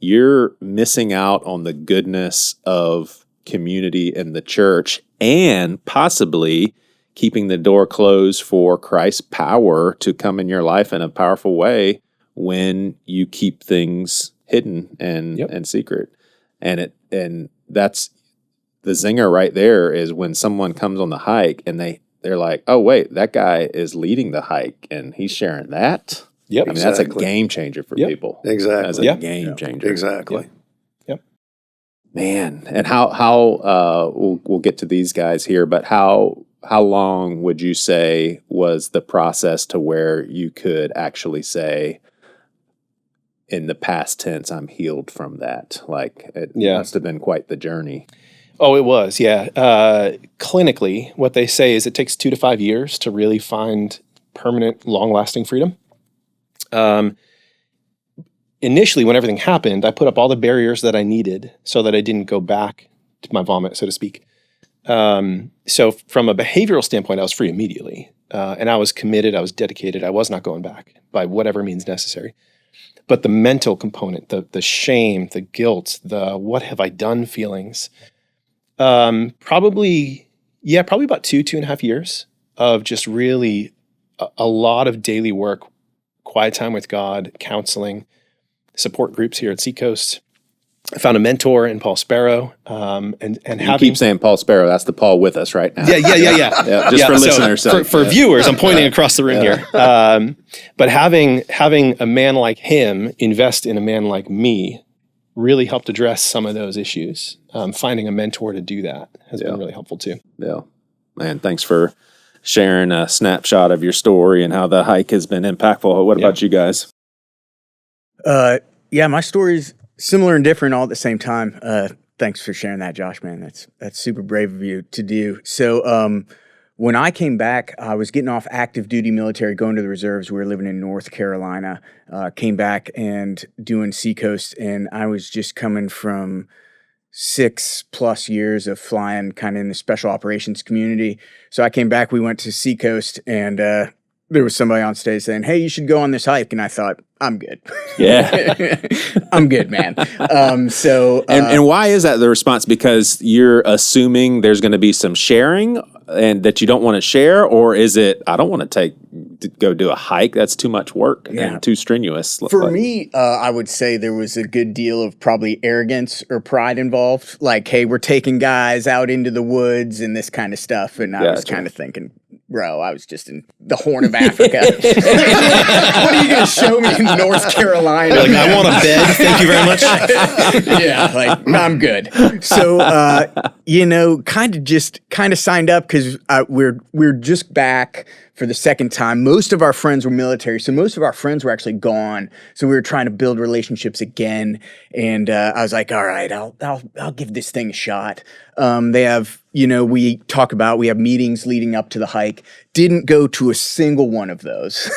you're missing out on the goodness of community in the church and possibly keeping the door closed for Christ's power to come in your life in a powerful way when you keep things hidden and secret. And that's the zinger right there is when someone comes on the hike and they're like, oh, wait, that guy is leading the hike and he's sharing that. Yep. I mean, that's a game changer for people. Exactly. That's a game changer. Exactly. Yep. Man, and how we'll get to these guys here, but how long would you say was the process to where you could actually say, in the past tense, I'm healed from that? Like, it must have been quite the journey. Oh, it was, yeah. Clinically, what they say is it takes 2 to 5 years to really find permanent, long-lasting freedom. Initially, when everything happened, I put up all the barriers that I needed so that I didn't go back to my vomit, so to speak. So from a behavioral standpoint, I was free immediately. And I was committed, I was dedicated, I was not going back by whatever means necessary. But the mental component, the shame, the guilt, the what have I done feelings, probably about 2.5 years of just really a lot of daily work, quiet time with God, counseling, support groups here at Seacoast. I found a mentor in Paul Sparrow, and you keep saying Paul Sparrow. That's the Paul with us right now. Yeah. Just for listeners' sake. For viewers, I'm pointing across the room here. But having a man like him invest in a man like me really helped address some of those issues. Finding a mentor to do that has been really helpful too. Yeah, man. Thanks for sharing a snapshot of your story and how the hike has been impactful. What about you guys? My story's similar and different all at the same time. Thanks for sharing that, Josh, man. That's super brave of you to do. So when I came back, I was getting off active duty military, going to the reserves. We were living in North Carolina. Came back and doing Seacoast, and I was just coming from 6+ years of flying kind of in the special operations community. So I came back, we went to Seacoast, and there was somebody on stage saying, "Hey, you should go on this hike." And I thought, I'm good. Yeah. I'm good, man. And why is that the response? Because you're assuming there's going to be some sharing and that you don't want to share? Or is it, I don't want to go do a hike. That's too much work and too strenuous. For me, I would say there was a good deal of probably arrogance or pride involved. Like, hey, we're taking guys out into the woods and this kind of stuff. And I was kind of thinking, bro, I was just in the Horn of Africa. What are you going to show me in North Carolina? You're like, I want a bed. Thank you very much. Yeah, like, I'm good. So, kind of signed up because we're just back for the second time. Most of our friends were military, so most of our friends were actually gone. So we were trying to build relationships again. And I was like, all right, I'll give this thing a shot. They have, we have meetings leading up to the hike. Didn't go to a single one of those.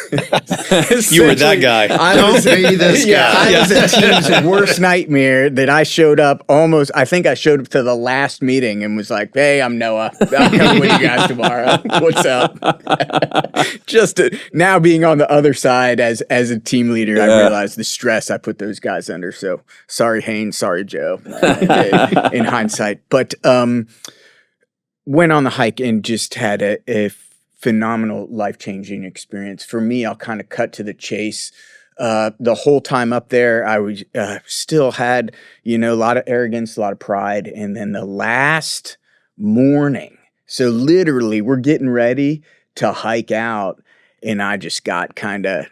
You were that guy. Don't be this guy. I was a team's worst nightmare that I showed up I think I showed up to the last meeting and was like, hey, I'm Noah. I'll come with you guys tomorrow. What's up? Just now being on the other side as a team leader, I Yeah. realized the stress I put those guys under. So sorry, Haynes. Sorry, Joe. In hindsight, but went on the hike and just had a phenomenal life-changing experience. For me, I'll kind of cut to the chase. The whole time up there, I was still had, a lot of arrogance, a lot of pride. And then the last morning, so literally we're getting ready to hike out, and I just got kind of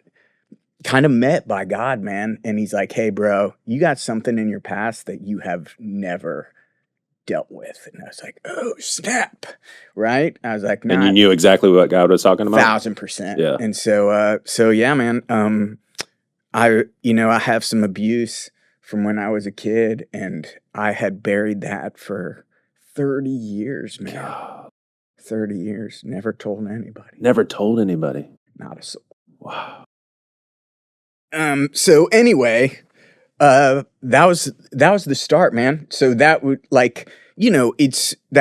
met by God, man. And he's like, hey, bro, you got something in your past that you have never dealt with. And I was like, oh, snap. Right? I was like, And you knew exactly what God was talking about? 1,000%. Yeah. And so yeah, man, I have some abuse from when I was a kid, and I had buried that for 30 years, man. God. 30 years. Never told anybody. Never told anybody. Not a soul. Wow. So anyway, that was the start, man. So that would that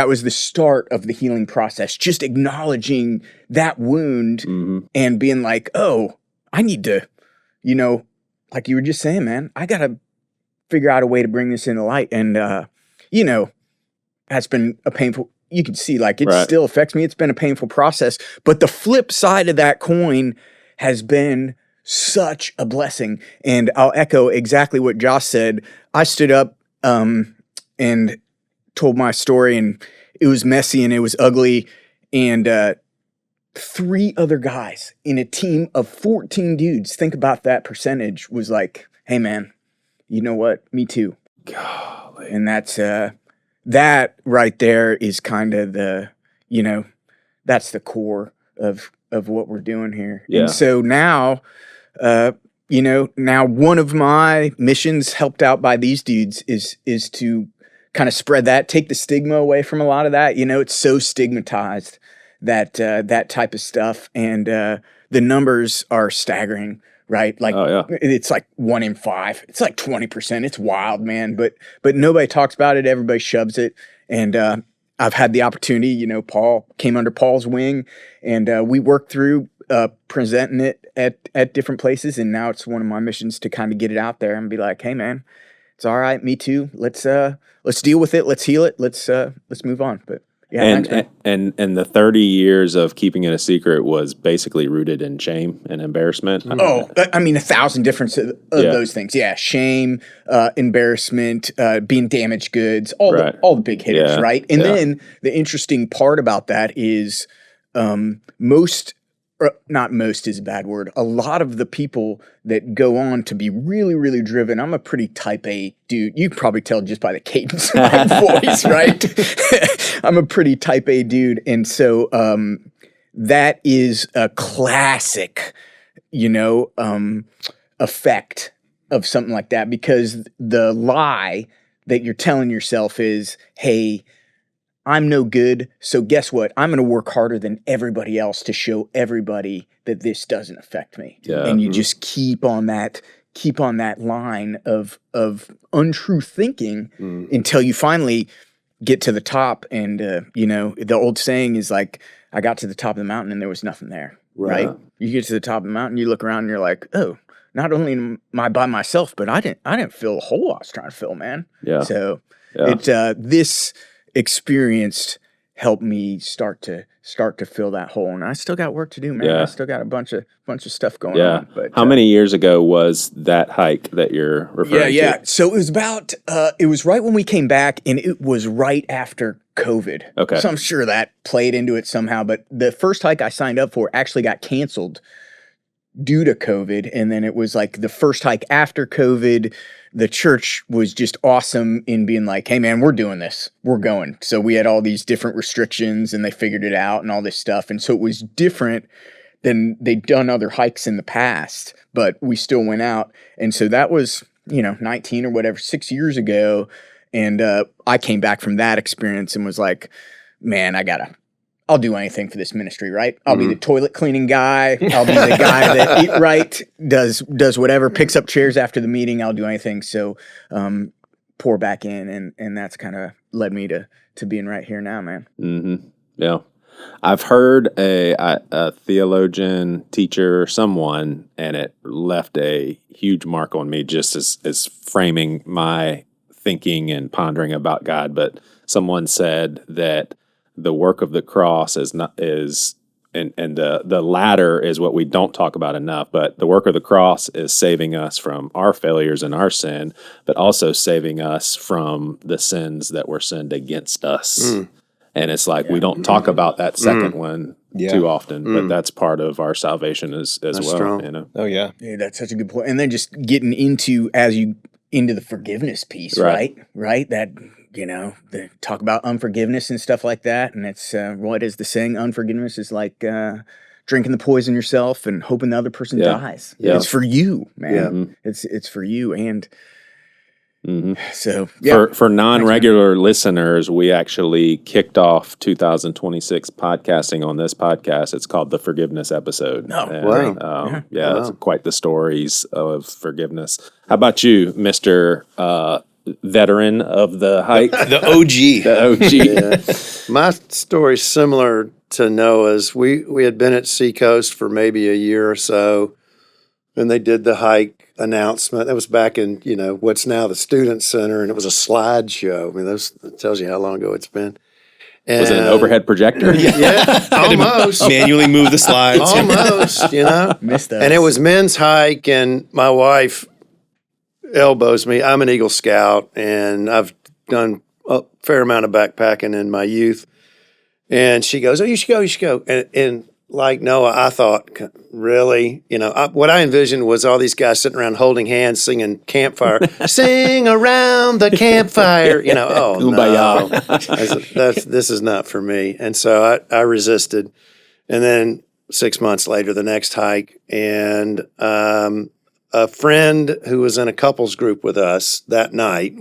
was the start of the healing process. Just acknowledging that wound and being like, oh, I need to, like you were just saying, man, I got to figure out a way to bring this into light. And, that's been a painful, you can see like it still affects me. It's been a painful process, but the flip side of that coin has been such a blessing. And I'll echo exactly what Josh said. I stood up, and told my story, and it was messy and it was ugly. And, 3 other guys in a team of 14 dudes, think about that percentage, was like, hey man, you know what? Me too. Golly. And that's, that right there is kind of the, that's the core of what we're doing here. Yeah. And so now, now one of my missions helped out by these dudes is to kind of spread that, take the stigma away from a lot of that. It's so stigmatized, that type of stuff. And the numbers are staggering, right? Like, it's like 1 in 5. It's like 20%. It's wild, man. But nobody talks about it. Everybody shoves it. And I've had the opportunity, Paul came under Paul's wing, and we worked through presenting it at different places. And now it's one of my missions to kind of get it out there and be like, hey, man, it's all right. Me too. Let's deal with it. Let's heal it. Let's move on. But yeah, and the 30 years of keeping it a secret was basically rooted in shame and embarrassment. Oh, I mean, 1,000 different of those things. Yeah, shame, embarrassment, being damaged goods, all the big hitters, right? And then the interesting part about that is not most is a bad word. A lot of the people that go on to be really, really driven. I'm a pretty type A dude. You can probably tell just by the cadence of my voice, right? I'm a pretty type A dude. And so that is a classic, effect of something like that, because the lie that you're telling yourself is, hey, I'm no good, so guess what? I'm going to work harder than everybody else to show everybody that this doesn't affect me. Yeah. And you just keep on that line of untrue thinking until you finally get to the top. And the old saying is like, I got to the top of the mountain and there was nothing there. Right? You get to the top of the mountain, you look around and you're like, oh, not only am I by myself, but I didn't feel the hole I was trying to fill, man. Yeah. So this experience helped me start to fill that hole, and I still got work to do, man. I still got a bunch of stuff going on. But how many years ago was that hike that you're referring to? So it was about it was right when we came back, and it was right after COVID. Okay. So I'm sure that played into it somehow, but the first hike I signed up for actually got canceled due to COVID. And then it was like the first hike after COVID. The church was just awesome in being like, hey man, we're doing this. We're going. So we had all these different restrictions and they figured it out and all this stuff. And so it was different than they'd done other hikes in the past, but we still went out. And so that was, 19 or whatever, 6 years ago. And I came back from that experience and was like, man, I'll do anything for this ministry, right? I'll be the toilet cleaning guy. I'll be the guy that does whatever, picks up chairs after the meeting. I'll do anything. So pour back in, and that's kind of led me to being right here now, man. Mm-hmm. Yeah. I've heard a theologian, teacher, someone, and it left a huge mark on me just as framing my thinking and pondering about God. But someone said that the work of the cross is not is and the latter is what we don't talk about enough. But the work of the cross is saving us from our failures and our sin, but also saving us from the sins that were sinned against us. And it's like we don't talk about that second one too often, but that's part of our salvation as well. strong. You know? Oh, yeah. Yeah, that's such a good point. And then just getting into the forgiveness piece, right? That, they talk about unforgiveness and stuff like that. And it's, what is the saying? Unforgiveness is like drinking the poison yourself and hoping the other person dies. Yeah. It's for you, man. Yeah. It's for you. And so, For non-regular listeners, we actually kicked off 2026 podcasting on this podcast. It's called the Forgiveness Episode. Oh, And, wow. It's quite the stories of forgiveness. How about you, Mr. Veteran of the hike? The OG. The OG. Yeah. My story's similar to Noah's. We had been at Seacoast for maybe a year or so, and they did the hike announcement. That was back in, what's now the Student Center, and it was a slideshow. I mean, that tells you how long ago it's been. And, Was it an overhead projector? Yeah, almost. Manually move the slides. Almost, missed those. And it was men's hike, and my wife elbows me. I'm an Eagle Scout, and I've done a fair amount of backpacking in my youth. And she goes, "Oh, you should go." And like Noah, I thought, really? What I envisioned was all these guys sitting around holding hands, singing campfire, sing around the campfire. Kumbaya. No, this is not for me. And so I resisted. And then 6 months later, the next hike, and a friend who was in a couples group with us that night,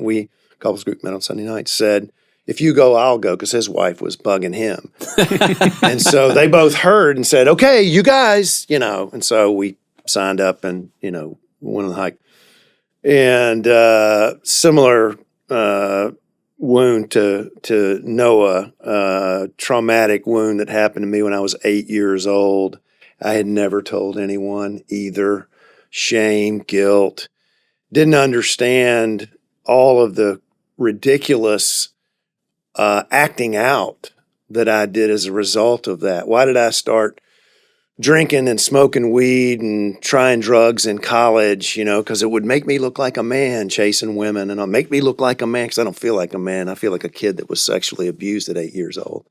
couples group met on Sunday night, said, "If you go, I'll go," because his wife was bugging him. And so they both heard and said, "Okay, you guys," and so we signed up and, went on the hike. And similar wound to Noah, traumatic wound that happened to me when I was 8 years old. I had never told anyone either. Shame, guilt, didn't understand all of the ridiculous acting out that I did as a result of that. Why did I start drinking and smoking weed and trying drugs in college? Because it would make me look like a man chasing women, and it'll make me look like a man because I don't feel like a man. I feel like a kid that was sexually abused at 8 years old.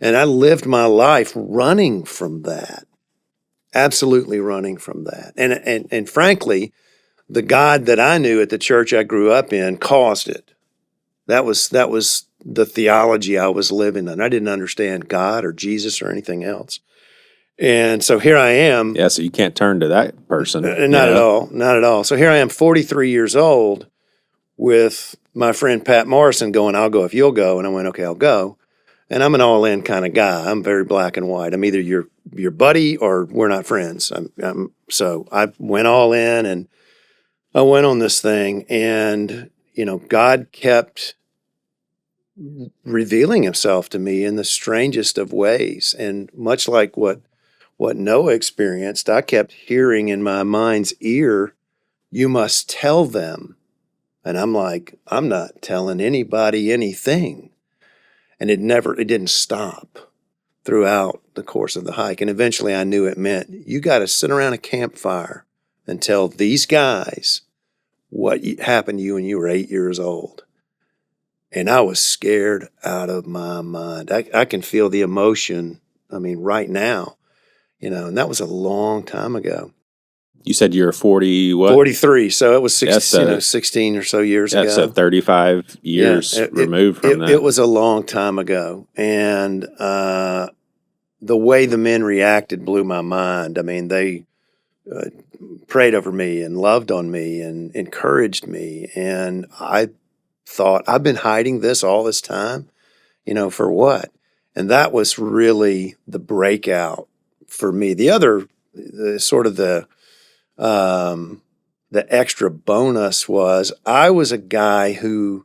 And I lived my life running from that, absolutely running from that. And frankly, the God that I knew at the church I grew up in caused it. That was the theology I was living in. I didn't understand God or Jesus or anything else. And so here I am. Yeah, so you can't turn to that person. Not at all. So here I am, 43 years old, with my friend Pat Morrison going, "I'll go if you'll go." And I went, "Okay, I'll go." And I'm an all-in kind of guy. I'm very black and white. I'm either your buddy or we're not friends. So I went all in, and I went on this thing, and God kept revealing himself to me in the strangest of ways. And much like what Noah experienced, I kept hearing in my mind's ear, "You must tell them." And I'm like, I'm not telling anybody anything. And it didn't stop throughout the course of the hike. And eventually I knew it meant you got to sit around a campfire and tell these guys what happened to you when you were 8 years old. And I was scared out of my mind. I can feel the emotion, right now, and that was a long time ago. You said you're 40, what? 43, so it was 16 or so years ago. So 35 years removed from that. It was a long time ago. And the way the men reacted blew my mind. They prayed over me and loved on me and encouraged me. And I thought, I've been hiding this all this time, for what? And that was really the breakout for me. The other, the extra bonus was I was a guy who,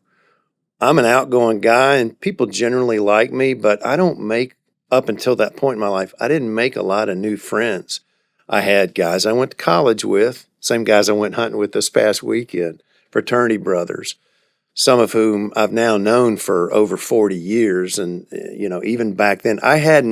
I'm an outgoing guy and people generally like me, but I don't make up until that point in my life, I didn't make a lot of new friends. I had guys I went to college with, same guys I went hunting with this past weekend, fraternity brothers, some of whom I've now known for over 40 years. And, even back then, I had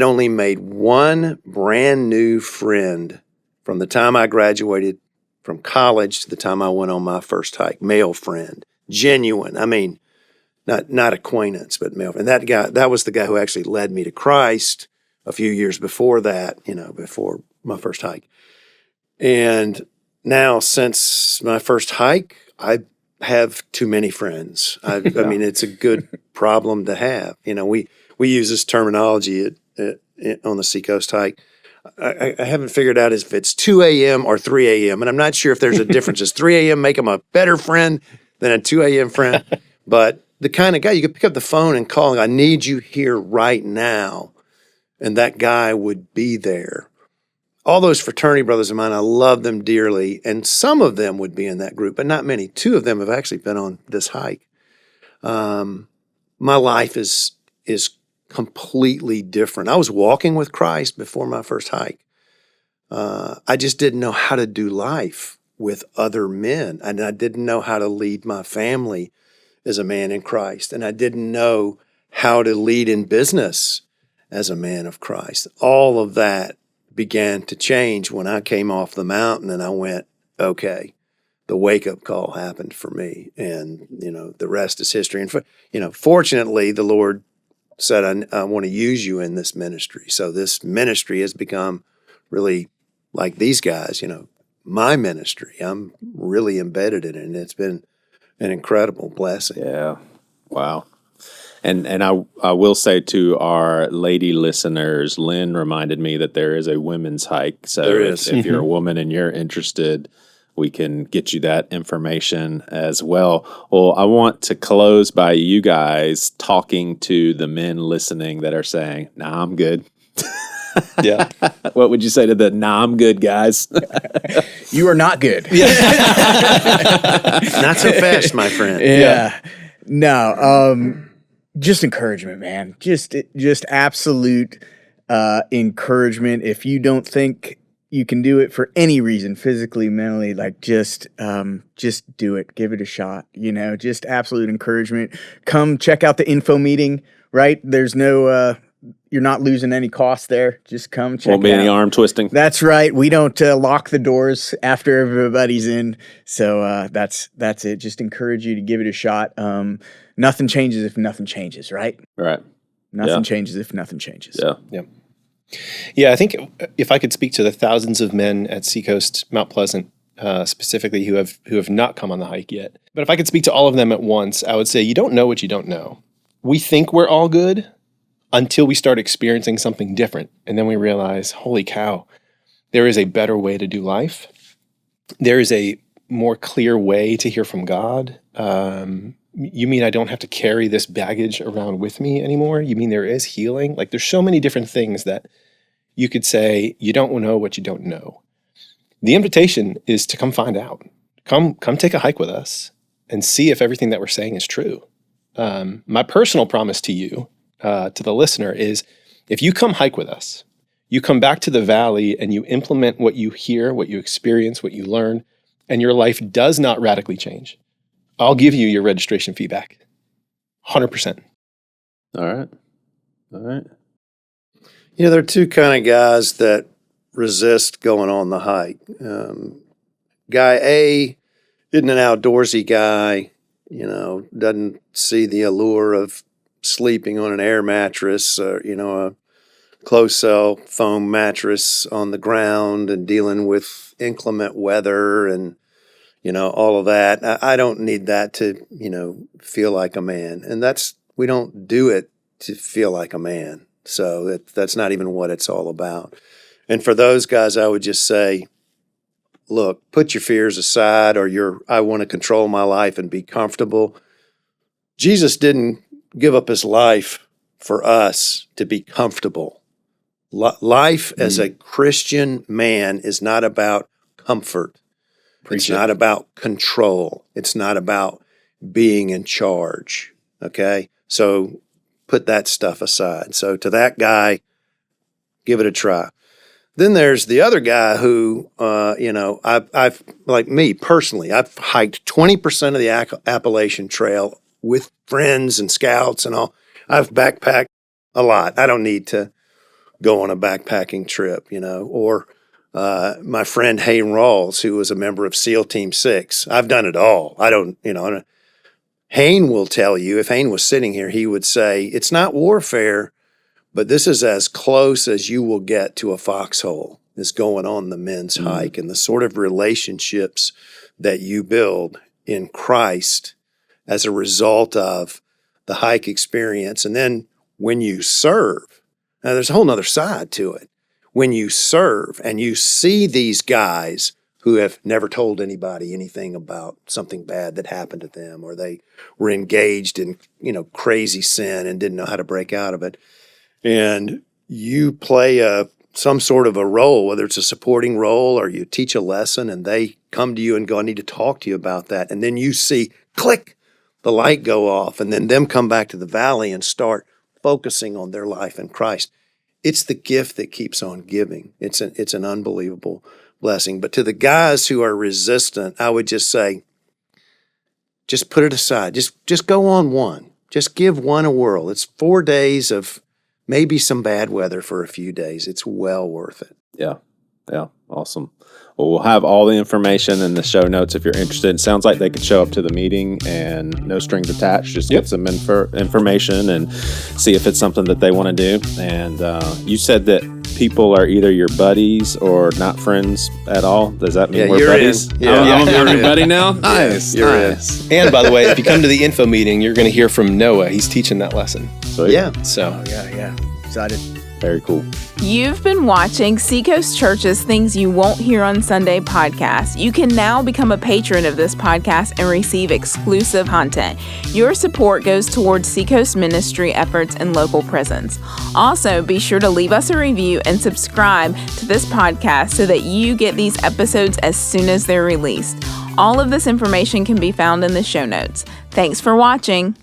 only made one brand new friend from the time I graduated from college to the time I went on my first hike, male friend, genuine. I mean, not acquaintance, but male. And that was the guy who actually led me to Christ a few years before that, before my first hike. And now, since my first hike, I have too many friends. I mean, it's a good problem to have. We use this terminology on the Seacoast hike. I haven't figured out if it's 2 a.m. or 3 a.m., and I'm not sure if there's a difference. Does 3 a.m. make them a better friend than a 2 a.m. friend? But the kind of guy you could pick up the phone and call, I need you here right now, and that guy would be there. All those fraternity brothers of mine, I love them dearly, and some of them would be in that group, but not many. 2 of them have actually been on this hike. My life is completely different. I was walking with Christ before my first hike. I just didn't know how to do life with other men, and I didn't know how to lead my family as a man in Christ, and I didn't know how to lead in business as a man of Christ. All of that began to change when I came off the mountain and I went, okay, the wake-up call happened for me, and the rest is history. And fortunately, the Lord said, I want to use you in this ministry. So this ministry has become really like these guys, my ministry. I'm really embedded in it, and it's been an incredible blessing. Yeah. Wow. And I will say to our lady listeners, Lynn reminded me that there is a women's hike. So There is. if you're a woman and you're interested, we can get you that information as well. Well, I want to close by you guys talking to the men listening that are saying, nah, I'm good. Yeah. What would you say to the nah, I'm good guys? You are not good. Not so fast, my friend. Yeah. No. Just encouragement, man. Just absolute encouragement. If you don't think you can do it for any reason, physically, mentally, just do it. Give it a shot. Just absolute encouragement. Come check out the info meeting. Right? There's no. You're not losing any cost there. Just come check it out. Won't be any arm twisting. That's right. We don't lock the doors after everybody's in. So that's it. Just encourage you to give it a shot. Nothing changes if nothing changes, right? Right. Nothing changes if nothing changes. Yeah. Yeah. Yeah, I think if I could speak to the thousands of men at Seacoast, Mount Pleasant, specifically who have not come on the hike yet, but if I could speak to all of them at once, I would say you don't know what you don't know. We think we're all good until we start experiencing something different, and then we realize, holy cow, there is a better way to do life. There is a more clear way to hear from God. You mean I don't have to carry this baggage around with me anymore? You mean there is healing? There's so many different things that you could say, you don't know what you don't know. The invitation is to come find out. Come take a hike with us and see if everything that we're saying is true. My personal promise to you, to the listener, is if you come hike with us, you come back to the valley and you implement what you hear, what you experience, what you learn, and your life does not radically change, I'll give you your registration fee back. 100%. All right. There are two kind of guys that resist going on the hike. Guy A isn't an outdoorsy guy, doesn't see the allure of sleeping on an air mattress or, a closed cell foam mattress on the ground and dealing with inclement weather and, all of that. I don't need that to, feel like a man. And we don't do it to feel like a man. So that's not even what it's all about. And for those guys, I would just say, look, put your fears aside or I want to control my life and be comfortable. Jesus didn't give up his life for us to be comfortable. Life as a Christian man is not about comfort. It's not about control. It's not about being in charge. Okay? So put that stuff aside. So to that guy, give it a try. Then there's the other guy who, I've like me personally, I've hiked 20% of the Appalachian Trail with friends and scouts and all. I've backpacked a lot. I don't need to go on a backpacking trip, or my friend Hayne Rawls, who was a member of SEAL Team 6. I've done it all. I don't. Hayne will tell you, if Hayne was sitting here, he would say, it's not warfare, but this is as close as you will get to a foxhole, is going on the men's hike, and the sort of relationships that you build in Christ as a result of the hike experience. And then when you serve, now there's a whole nother side to it. When you serve and you see these guys who have never told anybody anything about something bad that happened to them, or they were engaged in, crazy sin and didn't know how to break out of it, and you play some sort of a role, whether it's a supporting role or you teach a lesson, and they come to you and go, I need to talk to you about that. And then you see, click, the light go off, and then them come back to the valley and start focusing on their life in Christ. It's the gift that keeps on giving. It's an unbelievable blessing. But to the guys who are resistant, I would just say, just put it aside. Just go on one. Just give one a whirl. It's 4 days of maybe some bad weather for a few days. It's well worth it. Yeah. Awesome. Well, we'll have all the information in the show notes if you're interested. It sounds like they could show up to the meeting and no strings attached. Just get some information and see if it's something that they want to do. And you said that people are either your buddies or not friends at all. Does that mean we're buddies? I'm your buddy now? Nice. Nice. And by the way, if you come to the info meeting, you're going to hear from Noah. He's teaching that lesson. Sweet. Yeah. So. Yeah. Excited. Very cool. You've been watching Seacoast Church's Things You Won't Hear on Sunday podcast. You can now become a patron of this podcast and receive exclusive content. Your support goes towards Seacoast ministry efforts and local presence. Also, be sure to leave us a review and subscribe to this podcast so that you get these episodes as soon as they're released. All of this information can be found in the show notes. Thanks for watching.